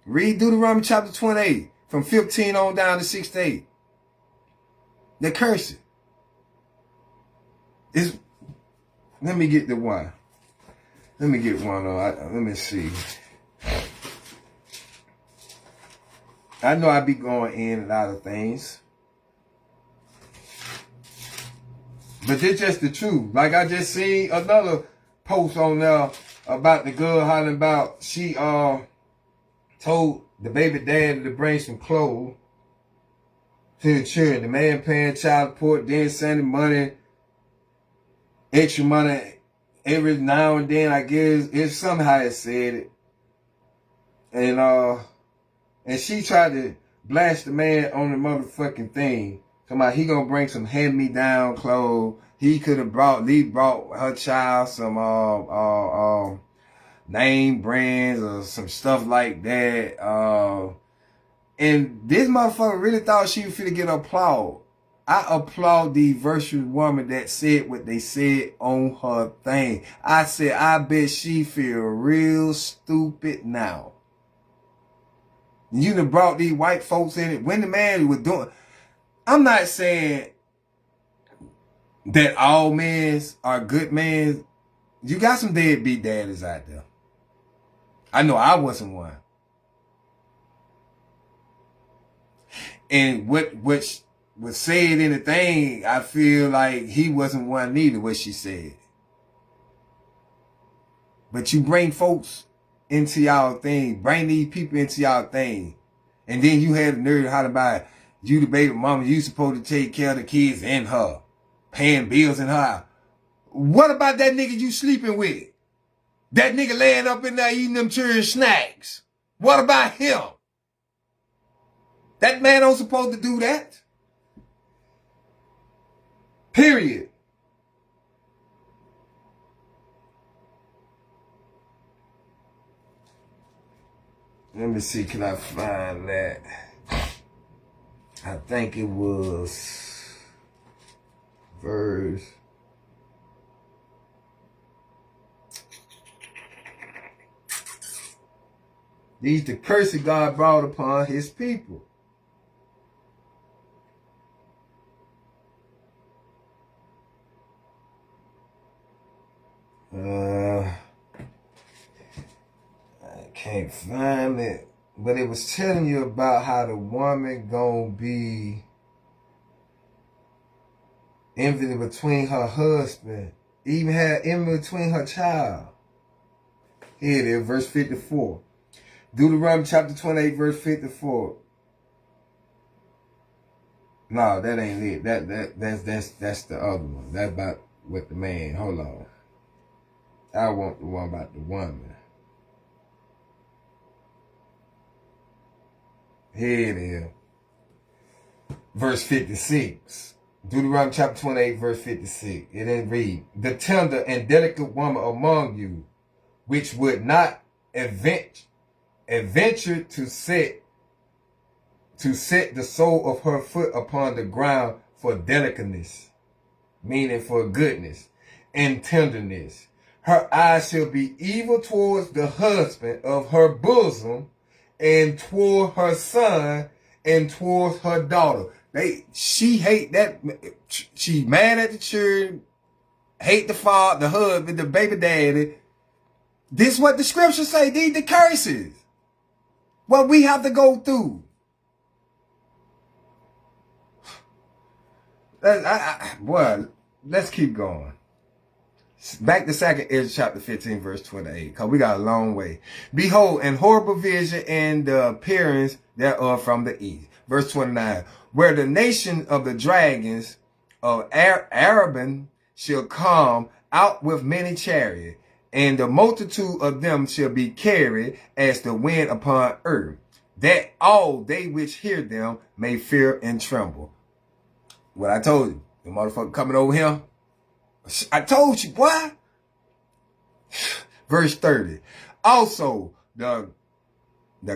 Read Deuteronomy chapter 28, from 15 on down to 68. The curses. Let me get the one. Let me get one. Let me see. I know I be going in and out of things. But this just the truth. Like I just seen another post on there about the girl hollering about she told the baby daddy to bring some clothes to the children. The man paying child support, then sending money, extra money every now and then. I guess it's somehow it said it. And she tried to blast the man on the motherfucking thing. Talking about he gonna bring some hand-me-down clothes. He could have brought her child some name brands or some stuff like that. And this motherfucker really thought she was finna get applaud. I applaud the virtuous woman that said what they said on her thing. I said, I bet she feel real stupid now. You done brought these white folks in it when the man was doing. I'm not saying that all men are good men. You got some deadbeat daddies out there. I know I wasn't one. And which was said in the thing, I feel like he wasn't one neither, what she said. But you bring folks into y'all thing, bring these people into y'all thing, and then you had the nerve to holler about you the baby mama, you supposed to take care of the kids and her, paying bills in her. What about that nigga you sleeping with? That nigga laying up in there eating them children's snacks. What about him? That man don't supposed to do that. Period. Let me see, can I find that? I think it was verse. These the curse God brought upon his people. I can't find it, but it was telling you about how the woman gonna be envy between her husband, even had envy between her child. Here it is, verse 54. Deuteronomy chapter 28, verse 54. No, that ain't it. That's the other one. That's about with the man. Hold on. I want the one about the woman. Here it is. Verse 56. Deuteronomy chapter 28, verse 56. It didn't read, the tender and delicate woman among you, which would not adventure to set the sole of her foot upon the ground for delicateness, meaning for goodness and tenderness. Her eyes shall be evil towards the husband of her bosom, and toward her son, and towards her daughter. She hate that. She mad at the children, hate the father, the husband, the baby daddy. This is what the scriptures say. These the curses. What we have to go through. Boy, let's keep going. Back to 2nd Ezra chapter 15, verse 28, because we got a long way. Behold, an horrible vision and the appearance thereof from the east. Verse 29, where the nation of the dragons of Araban shall come out with many chariots, and the multitude of them shall be carried as the wind upon earth, that all they which hear them may fear and tremble. What I told you, the motherfucker coming over here. I told you, boy. Verse 30. Also, the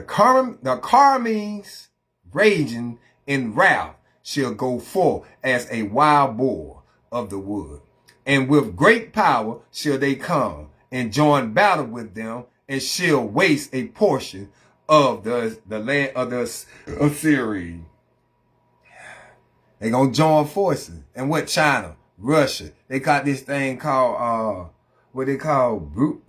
Carmenes raging in wrath shall go forth as a wild boar of the wood. And with great power shall they come and join battle with them, and shall waste a portion of the land of the Assyrians. They gonna join forces. And what China? Russia. They got this thing called, what they call, brute.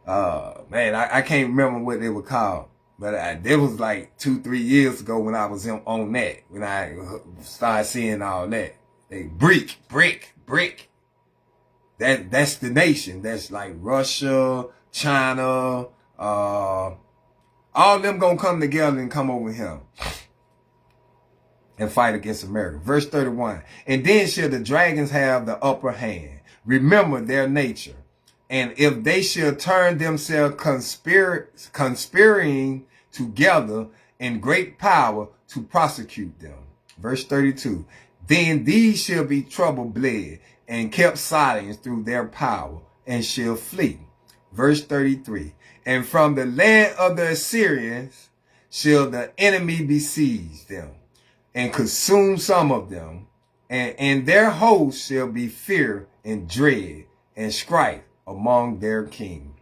Man, I can't remember what they were called. But it was like 2-3 years ago when I was on that. When I started seeing all that. They brick. That's the nation. That's like Russia, China, all of them gonna come together and come over here and fight against America. Verse 31. And then shall the dragons have the upper hand. Remember their nature. And if they shall turn themselves conspiring together in great power to prosecute them. Verse 32. Then these shall be trouble-bled and kept silent through their power, and shall flee. Verse 33. And from the land of the Assyrians shall the enemy besiege them, and consume some of them, and in their host shall be fear and dread and strife among their king.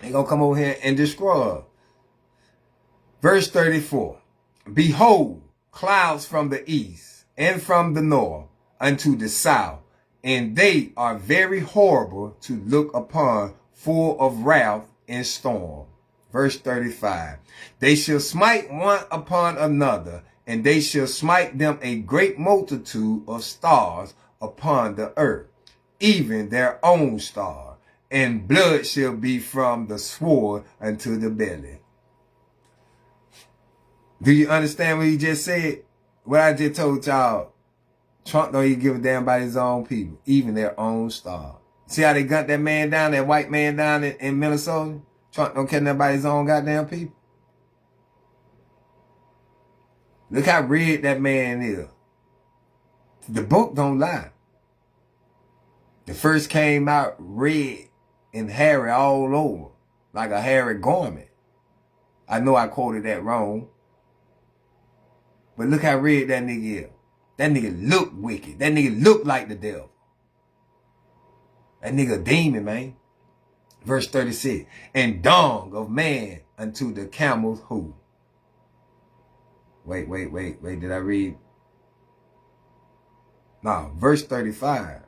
They gonna come over here and destroy us. Verse 34. Behold, clouds from the east and from the north unto the south, and they are very horrible to look upon, full of wrath and storm. Verse 35. They shall smite one upon another, and they shall smite them a great multitude of stars upon the earth, even their own star, and blood shall be from the sword unto the belly. Do you understand what he just said? What I just told y'all, Trump don't even give a damn about his own people, even their own star. See how they gunned that man down, that white man down in Minnesota? Trump don't care nothing about his own goddamn people. Look how red that man is. The book don't lie. The first came out red and hairy all over, like a hairy garment. I know I quoted that wrong. But look how red that nigga is. That nigga look wicked. That nigga look like the devil. That nigga a demon, man. Verse 36. And dung of man unto the camels who? Wait. Did I read? No, verse 35.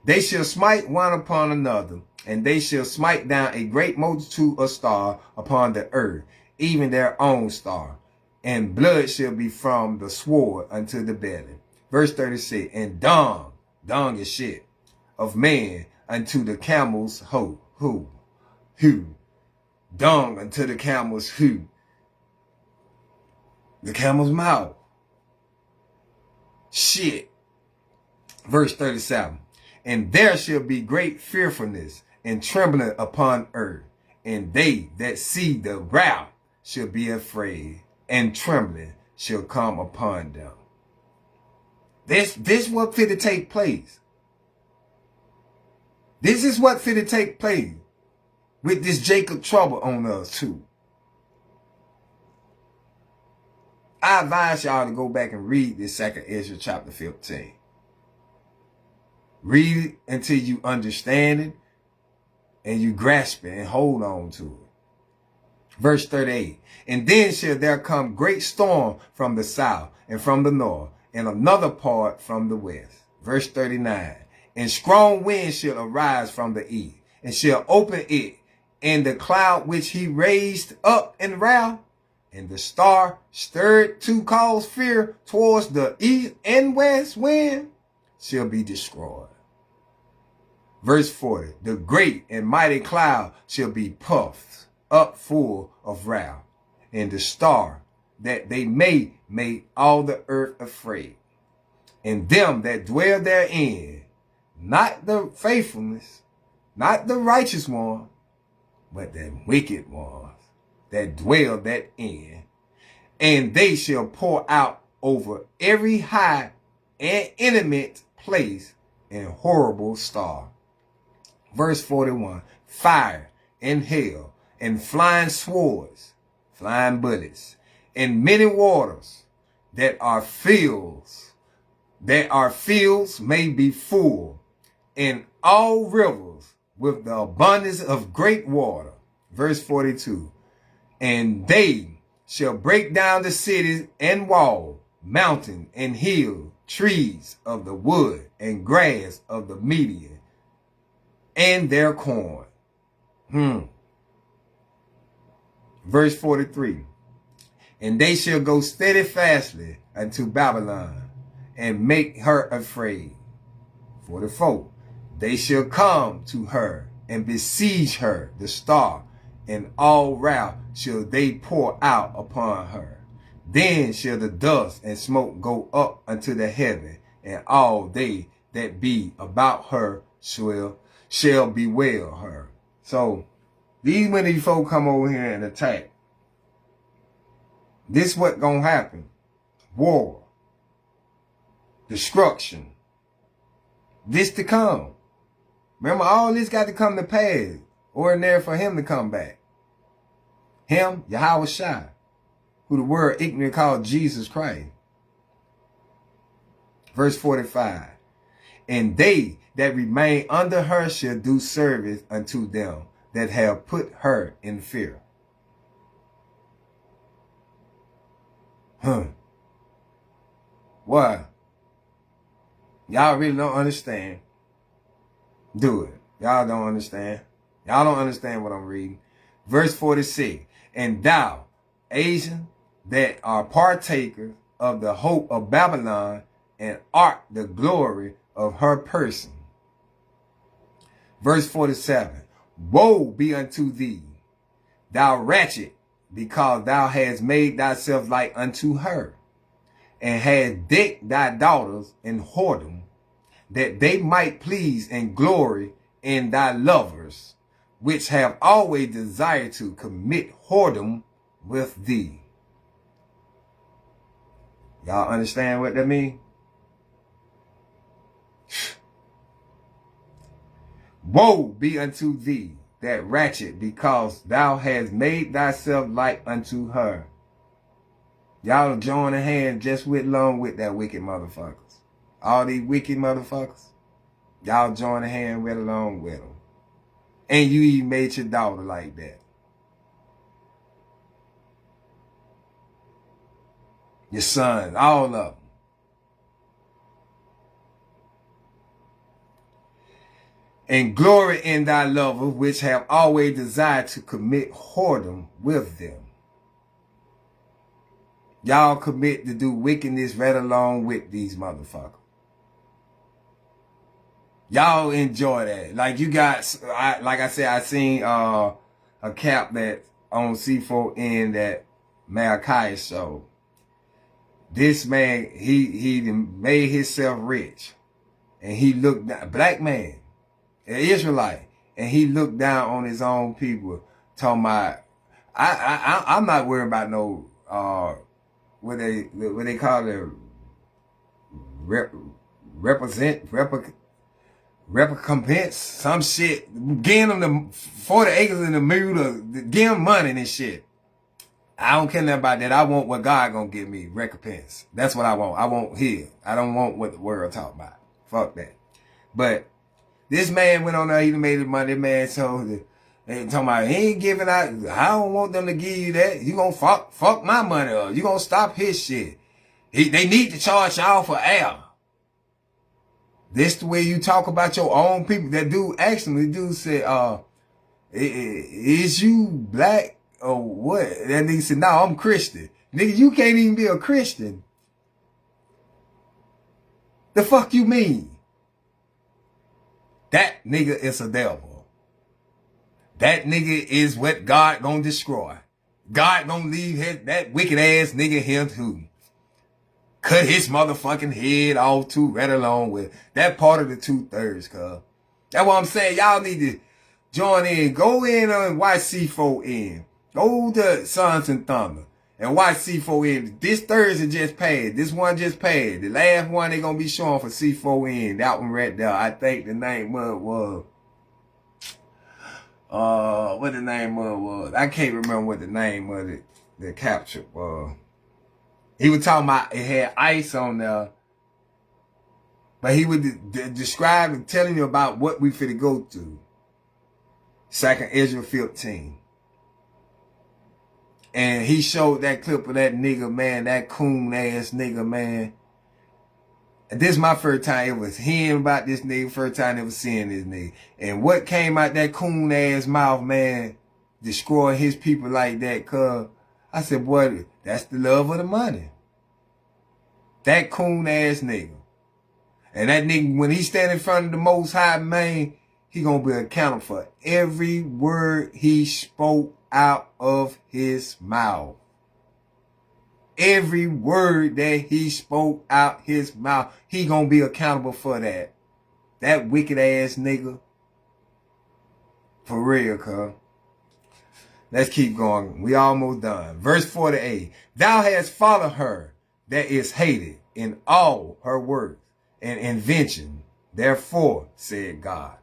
They shall smite one upon another, and they shall smite down a great multitude of stars upon the earth, even their own star, and blood shall be from the sword unto the belly. Verse 36, and dung is shit, of man unto the camels who, dung unto the camels who, the camel's mouth, shit. Verse 37, and there shall be great fearfulness and trembling upon earth, and they that see the wrath shall be afraid, and trembling shall come upon them. This what fit to take place. This is what fit to take place with this Jacob trouble on us too. I advise y'all to go back and read this 2nd Esdras chapter 15. Read it until you understand it and you grasp it and hold on to it. Verse 38, and then shall there come great storm from the south and from the north, and another part from the west. Verse 39, and strong wind shall arise from the east, and shall open it, and the cloud which he raised up in wrath, and the star stirred to cause fear towards the east and west wind, shall be destroyed. Verse 40, the great and mighty cloud shall be puffed up full of wrath, and the star that they may make all the earth afraid, and them that dwell therein, not the faithfulness, not the righteous one, but the wicked ones that dwell therein, and they shall pour out over every high and intimate place and horrible star. Verse 41, fire and hail and flying swords, flying bullets, and many waters that are fields may be full, and all rivers with the abundance of great water. Verse 42, and they shall break down the cities and wall, mountain and hill, trees of the wood and grass of the Median, and their corn. Verse 43, and they shall go steadfastly unto Babylon, and make her afraid. 44, they shall come to her and besiege her, the star, and all wrath shall they pour out upon her. Then shall the dust and smoke go up unto the heaven, and all they that be about her shall bewail her. So, when these folk come over here and attack, this what gonna happen. War. Destruction. This to come. Remember, all this got to come to pass, or in there for him to come back. Him, Yahweh Shai, who the word ignorant called Jesus Christ. Verse 45, and they that remain under her shall do service unto them that have put her in fear. Why? Y'all really don't understand. Do it. Y'all don't understand. Y'all don't understand what I'm reading. Verse 46, and thou, Asian, that are partakers of the hope of Babylon, and art the glory of her person. Verse 47. Woe be unto thee, thou wretched, because thou hast made thyself like unto her, and hast decked thy daughters in whoredom, that they might please and glory in thy lovers, which have always desired to commit whoredom with thee. Y'all understand what that means? Woe be unto thee, that wretched, because thou hast made thyself like unto her. Y'all join a hand just with along with that wicked motherfuckers. All these wicked motherfuckers. Y'all join a hand with along with them. And you even made your daughter like that. Your sons, all of them. And glory in thy lovers, which have always desired to commit whoredom with them. Y'all commit to do wickedness right along with these motherfuckers. Y'all enjoy that. Like you got, like I said, I seen a cap that on C4N that Malachi showed. This man, he made himself rich. And he looked down, black man, an Israelite, and he looked down on his own people, talking about, I'm not worried about no, what they call it, recompense, some shit, giving them the 40 acres in the mule, give them money and shit. I don't care nothing about that. I want what God gonna give me, recompense. That's what I want. I want his. I don't want what the world talk about. Fuck that. But this man went on there, he made his money. This man told it. They talking about, he ain't giving out. I don't want them to give you that. You gonna fuck my money up. You gonna stop his shit. They need to charge y'all for air. This the way you talk about your own people. That dude actually, said, is you black or what? That nigga said, no, I'm Christian. Nigga, you can't even be a Christian. The fuck you mean? That nigga is a devil. That nigga is what God gonna destroy. God gonna leave that wicked ass nigga here too. Cut his motherfucking head off too, right along with that part of the 2/3, cuz. That's what I'm saying. Y'all need to join in. Go in on watch C4N. Go to Sons and Thunder and watch C4N. This Thursday just passed. This one just passed. The last one they gonna be showing for C4N. That one right there. I think the name was what the name was. I can't remember what the name of it, the capture was. He was talking about it had ice on there. But he would describe and telling you about what we finna go to. 2nd Ezra 15. And he showed that clip of that nigga, man, that coon ass nigga, man. And this is my first time ever hearing about this nigga, first time ever seeing this nigga. And what came out that coon ass mouth, man, destroying his people like that, cuz I said, boy, that's the love of the money. That coon ass nigga. And that nigga, when he stand in front of the Most High, man, he gonna be accountable for every word he spoke out of his mouth. Every word that he spoke out his mouth, he gonna be accountable for that. That wicked ass nigga. For real, cuz. Let's keep going. We almost done. Verse 48. Thou hast followed her that is hated in all her works and invention. Therefore, said God,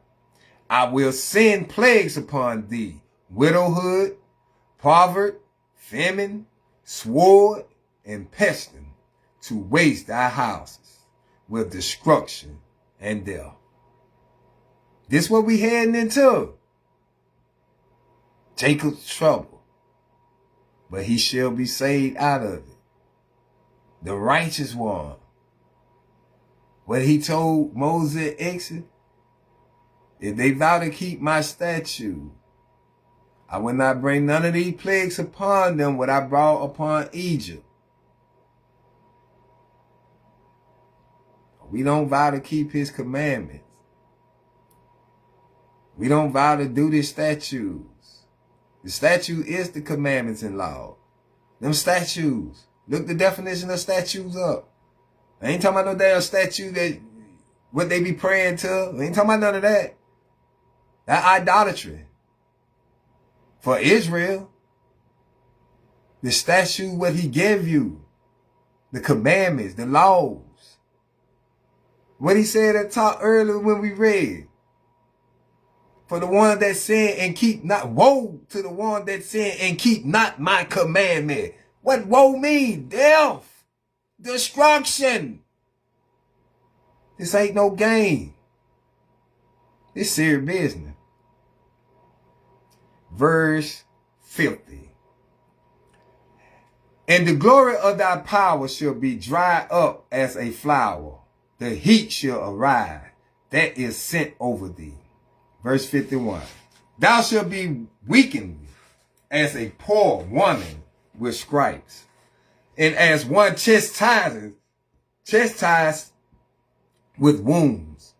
I will send plagues upon thee, widowhood, poverty, famine, sword, and pestilence, to waste thy houses with destruction and death. This what we heading into. Jacob's trouble, but he shall be saved out of it. The righteous one. What he told Moses and Exodus, if they vow to keep my statute, I will not bring none of these plagues upon them what I brought upon Egypt. We don't vow to keep his commandments. We don't vow to do the statutes. The statute is the commandments and law. Them statutes. Look the definition of statutes up. I ain't talking about no damn statue that what they be praying to. I ain't talking about none of that. That idolatry. For Israel, the statute, what he gave you, the commandments, the laws. What he said at the top earlier when we read. For the one that sin and keep not, woe to the one that sin and keep not my commandment. What woe mean? Death. Destruction. This ain't no game. This serious business. Verse 50. And the glory of thy power shall be dried up as a flower. The heat shall arise that is sent over thee. Verse 51. Thou shalt be weakened as a poor woman with stripes, and as one chastised with wounds,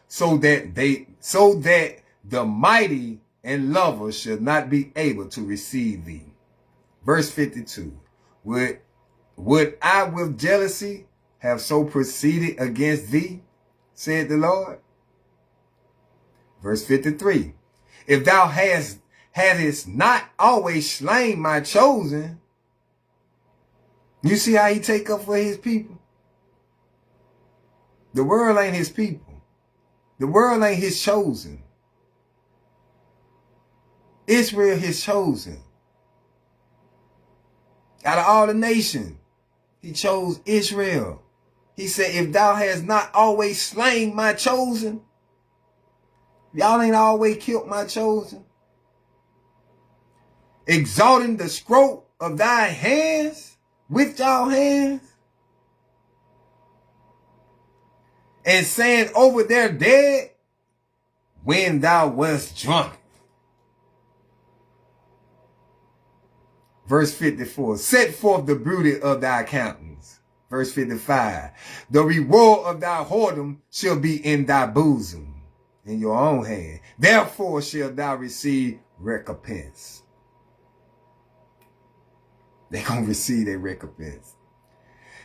so that the mighty and lovers shall not be able to receive thee. Verse 52. Would I with jealousy have so proceeded against thee, said the Lord? Verse 53. If thou hadst not always slain my chosen. You see how he take up for his people? The world ain't his people. The world ain't his chosen. Israel his chosen. Out of all the nations, he chose Israel. He said, if thou hast not always slain my chosen, y'all ain't always killed my chosen, exalting the stroke of thy hands with y'all hands, and saying over their dead, when thou wast drunk. Verse 54, set forth the beauty of thy countenance. Verse 55, the reward of thy whoredom shall be in thy bosom, in your own hand. Therefore shalt thou receive recompense. They're going to receive their recompense.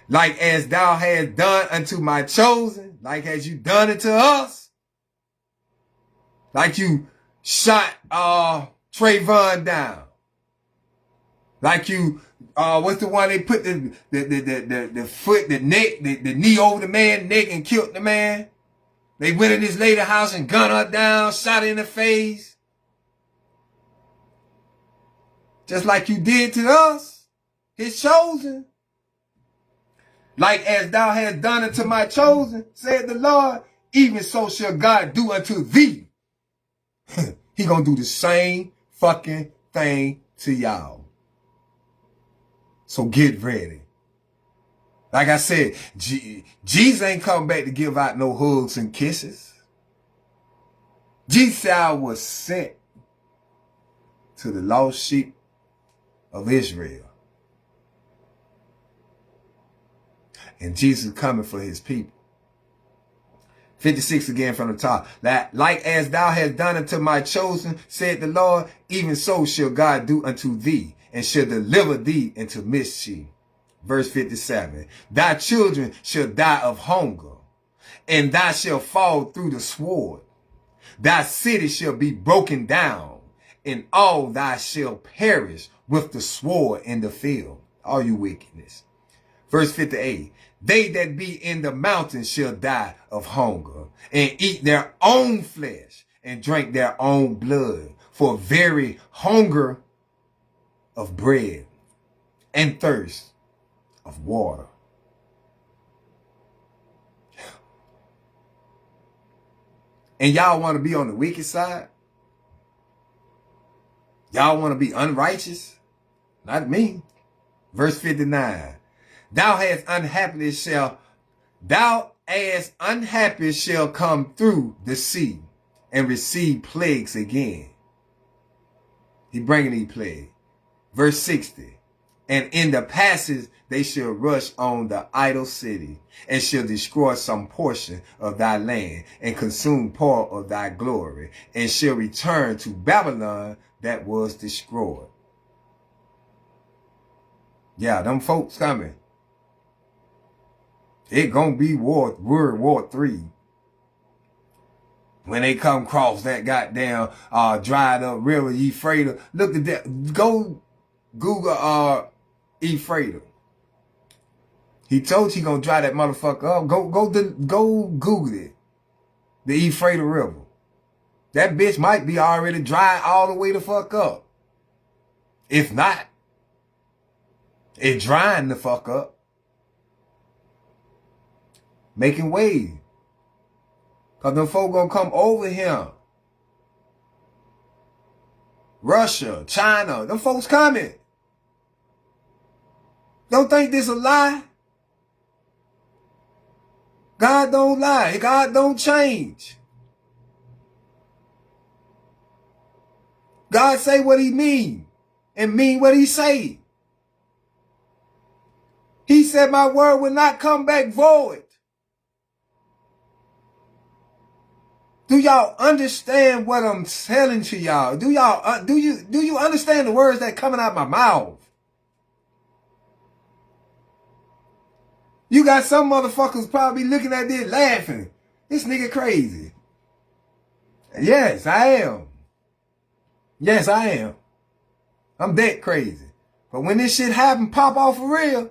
Like as thou hast done unto my chosen, like as you done it to us. Like you shot Trayvon down. Like you, what's the one they put the foot, the neck, the knee over the man's neck and killed the man? They went in his lady house and gunned her down, shot her in the face. Just like you did to us, his chosen. Like as thou hast done unto my chosen, said the Lord, even so shall God do unto thee. He gonna do the same fucking thing to y'all. So get ready. Like I said, Jesus ain't come back to give out no hugs and kisses. Jesus was sent to the lost sheep of Israel. And Jesus is coming for his people. 56 again from the top. Like as thou hast done unto my chosen, said the Lord, even so shall God do unto thee, and shall deliver thee into mischief. Verse 57. Thy children shall die of hunger, and thou shalt fall through the sword. Thy city shall be broken down, and all thy shall perish with the sword in the field. All you wickedness. Verse 58. They that be in the mountains shall die of hunger, and eat their own flesh, and drink their own blood, for very hunger of bread, and thirst of water. And y'all want to be on the wicked side? Y'all want to be unrighteous? Not me. Verse 59. Thou as unhappy shall come through the sea and receive plagues again. He bringing these plagues. Verse 60. And in the passes they shall rush on the idol city, and shall destroy some portion of thy land, and consume part of thy glory, and shall return to Babylon that was destroyed. Yeah, them folks coming. It gonna be World War III. When they come across that goddamn dried up river Euphrates. Look at that. Go Google Euphrates. He told you he gonna dry that motherfucker up. Go Google it. The Euphrates River. That bitch might be already dry all the way the fuck up. If not, it drying the fuck up. Making waves. Cause them folk gonna come over here. Russia, China, them folks coming. Don't think this a lie. God don't lie. God don't change. God say what he mean and mean what he say. He said my word will not come back void. Do y'all understand what I'm telling to y'all? Do y'all do you understand the words that coming out my mouth? You got some motherfuckers probably looking at this laughing. This nigga crazy. Yes, I am. Yes, I am. I'm that crazy. But when this shit happen, pop off for real.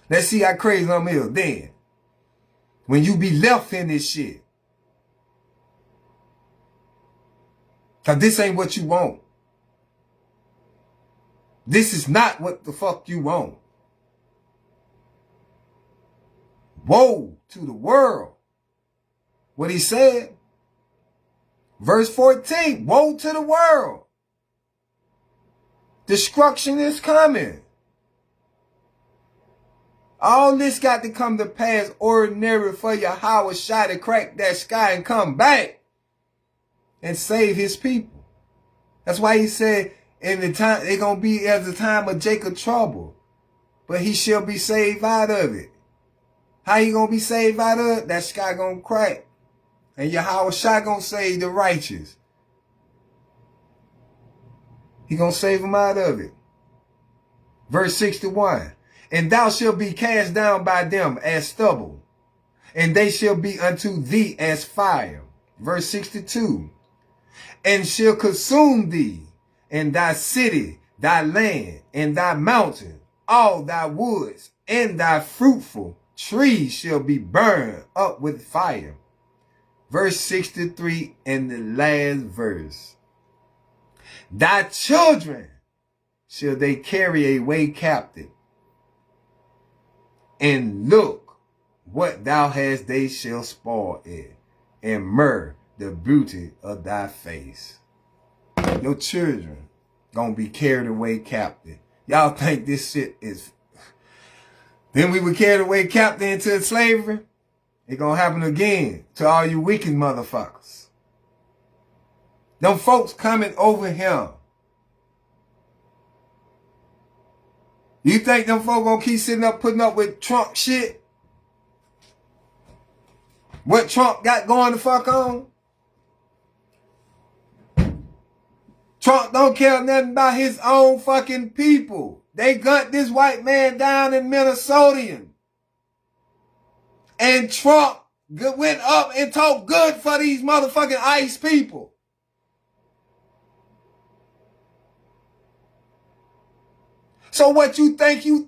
Let's see how crazy I'm is then. When you be left in this shit. Cause this ain't what you want. This is not what the fuck you want. Woe to the world. What he said. Verse 14. Woe to the world. Destruction is coming. All this got to come to pass ordinary for Yahweh Shai to crack that sky and come back and save his people. That's why he said in the time it's gonna be as the time of Jacob trouble, but he shall be saved out of it. How he gonna be saved out of it? That sky gonna crack, and Yahweh Shai gonna save the righteous. He gonna save them out of it. Verse 61. And thou shalt be cast down by them as stubble, and they shall be unto thee as fire. Verse 62. And shall consume thee, and thy city, thy land, and thy mountain, all thy woods, and thy fruitful trees shall be burned up with fire. Verse 63 and the last verse. Thy children shall they carry away captive. And look, what thou hast they shall spoil it, and myrrh the beauty of thy face. Your children gonna be carried away captive. Y'all think this shit is... Then we were carried away captive into slavery. It gonna happen again to all you wicked motherfuckers. Them folks coming over here. You think them folks gonna keep sitting up putting up with Trump shit? What Trump got going the fuck on? Trump don't care nothing about his own fucking people. They gunned this white man down in Minnesota. And Trump went up and talked good for these motherfucking ICE people. So what you think he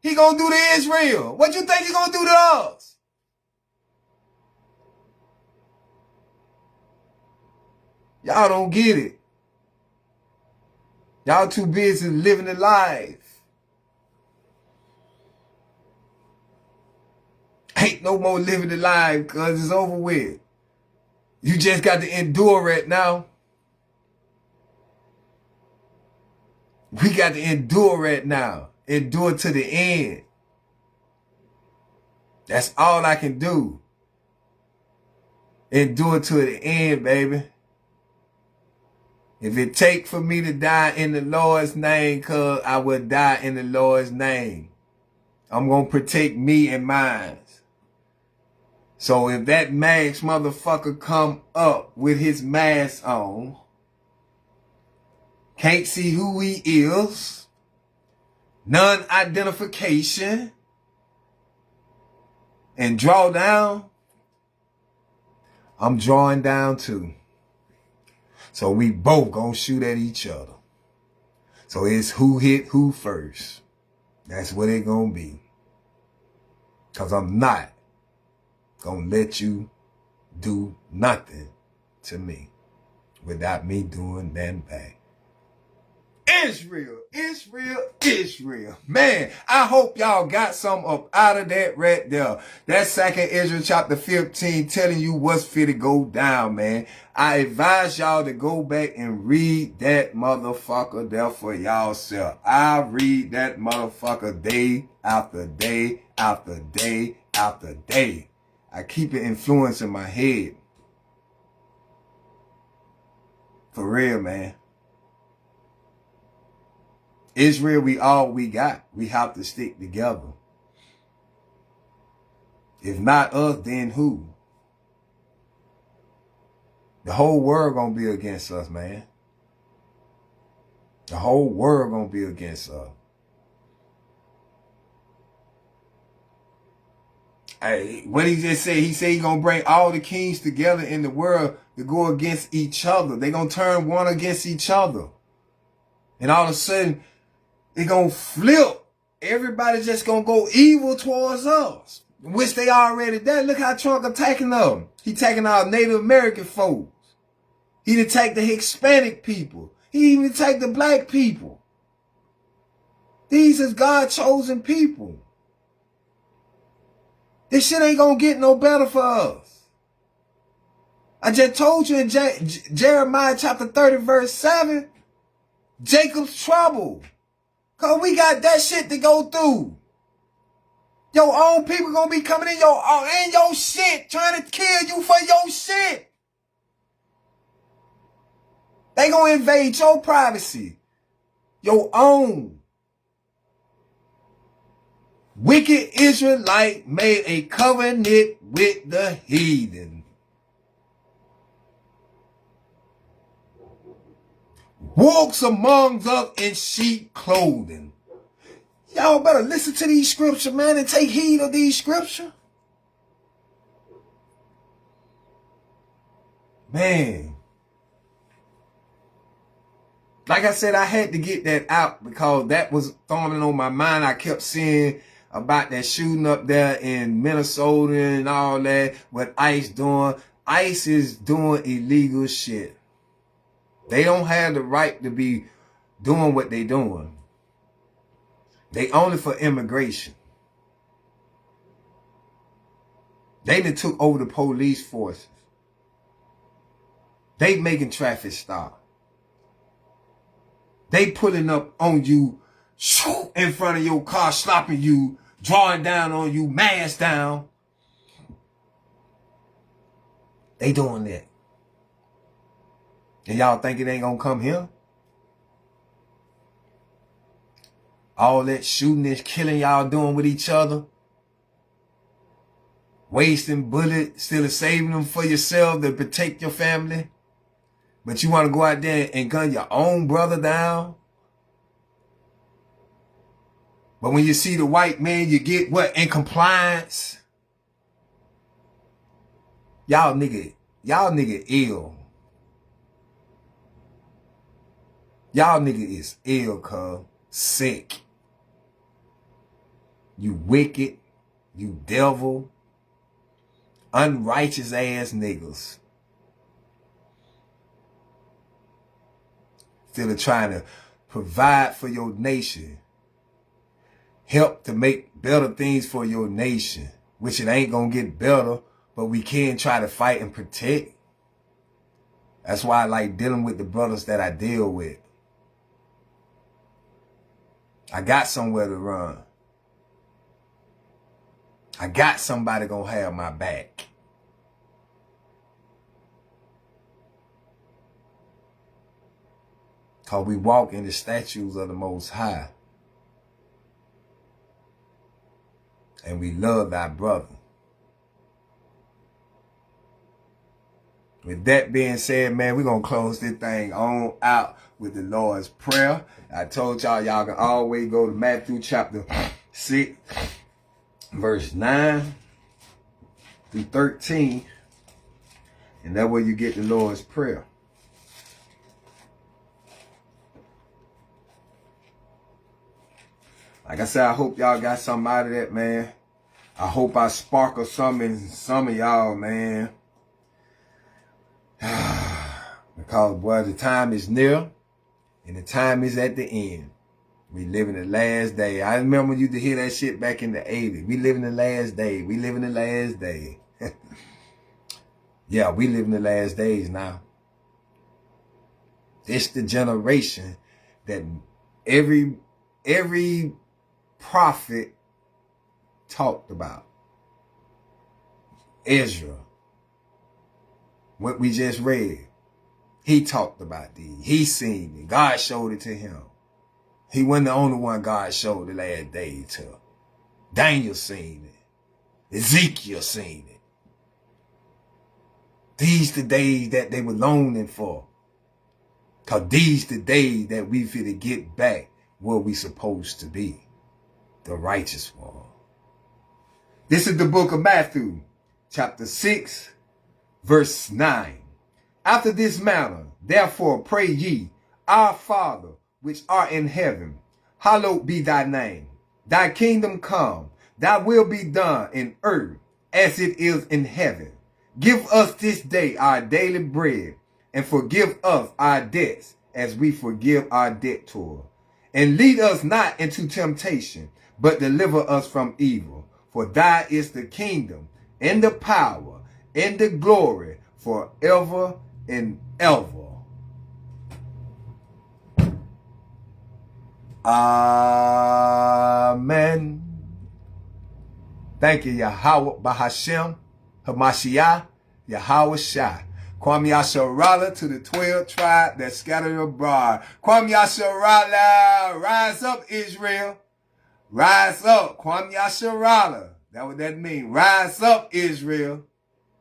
gonna do to Israel? What you think he gonna do to us? Y'all don't get it. Y'all too busy living the life. Ain't no more living the life because it's over with. You just got to endure it now. We got to endure it now. Endure to the end. That's all I can do. Endure to the end, baby. If it take for me to die in the Lord's name, cuz I will die in the Lord's name. I'm going to protect me and mine. So if that masked motherfucker come up with his mask on, can't see who he is, non-identification, and draw down, I'm drawing down too. So we both gonna shoot at each other. So it's who hit who first. That's what it gonna be. Cause I'm not gonna let you do nothing to me without me doing nothing back. Israel, Israel, Israel. Man, I hope y'all got something up out of that right there. That 2nd Israel chapter 15 telling you what's fit to go down, man. I advise y'all to go back and read that motherfucker there for y'all self. I read that motherfucker day after day after day after day. I keep it influencing my head. For real, man. Israel, we all we got. We have to stick together. If not us, then who? The whole world gonna be against us, man. The whole world gonna be against us. Hey, what he just said, he said he gonna bring all the kings together in the world to go against each other. They gonna turn one against each other. And all of a sudden, it gonna flip. Everybody just gonna go evil towards us, which they already done. Look how Trump attacking them. He attacking our Native American folks. He attacked the Hispanic people. He even attacked the black people. These is God chosen people. This shit ain't gonna get no better for us. I just told you in Jeremiah chapter 30 verse 7, Jacob's trouble. Cause we got that shit to go through. Your own people gonna be coming in your shit, trying to kill you for your shit. They gonna invade your privacy. Your own. Wicked Israelite made a covenant with the heathen. Walks among us in sheep clothing. Y'all better listen to these scriptures, man, and take heed of these scriptures. Man. Like I said, I had to get that out because that was thorning on my mind. I kept seeing about that shooting up there in Minnesota and all that, what ICE doing. ICE is doing illegal shit. They don't have the right to be doing what they doing. They only for immigration. They done took over the police forces. They making traffic stop. They pulling up on you in front of your car, stopping you, drawing down on you, mask down. They doing that. And y'all think it ain't gonna come here? All that shooting and killing y'all doing with each other. Wasting bullets, still saving them for yourself to protect your family. But you want to go out there and gun your own brother down. But when you see the white man, you get what? In compliance. Y'all nigga ill. Y'all nigga is ill, cuz. Sick. You wicked. You devil. Unrighteous ass niggas. Still trying to provide for your nation. Help to make better things for your nation. Which it ain't gonna get better, but we can try to fight and protect. That's why I like dealing with the brothers that I deal with. I got somewhere to run. I got somebody gonna have my back. Because we walk in the statutes of the Most High. And we love thy brother. With that being said, man, we're going to close this thing on out with the Lord's Prayer. I told y'all can always go to Matthew chapter 6, verse 9 through 13. And that's where you get the Lord's Prayer. Like I said, I hope y'all got something out of that, man. I hope I sparkle something in some of y'all, man. Because, boy, the time is near and the time is at the end. We live in the last day. I remember you to hear that shit back in the 80s. We live in the last day. We live in the last day. Yeah, we live in the last days now. It's the generation that every prophet talked about. Esdras, what we just read, he talked about these. He seen it. God showed it to him. He wasn't the only one God showed the last days to. Daniel seen it. Ezekiel seen it. These the days that they were longing for. Because these the days that we finna get back where we supposed to be. The righteous one. This is the book of Matthew, chapter 6, verse 9. After this manner, therefore pray ye, Our Father, which art in heaven, hallowed be thy name. Thy kingdom come, thy will be done in earth as it is in heaven. Give us this day our daily bread, and forgive us our debts as we forgive our debtors. And lead us not into temptation, but deliver us from evil. For thine is the kingdom, and the power, and the glory, forever and ever. Amen. Thank you, Yahweh Bahashem, Hamashiach, Yahweh Shai. Kwam Yasharala to the 12 tribe that scattered abroad. Kwam Yasharala, rise up, Israel. Rise up, Kwam Yasharala. That's what that means. Rise up, Israel.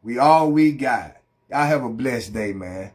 We all we got. Y'all have a blessed day, man.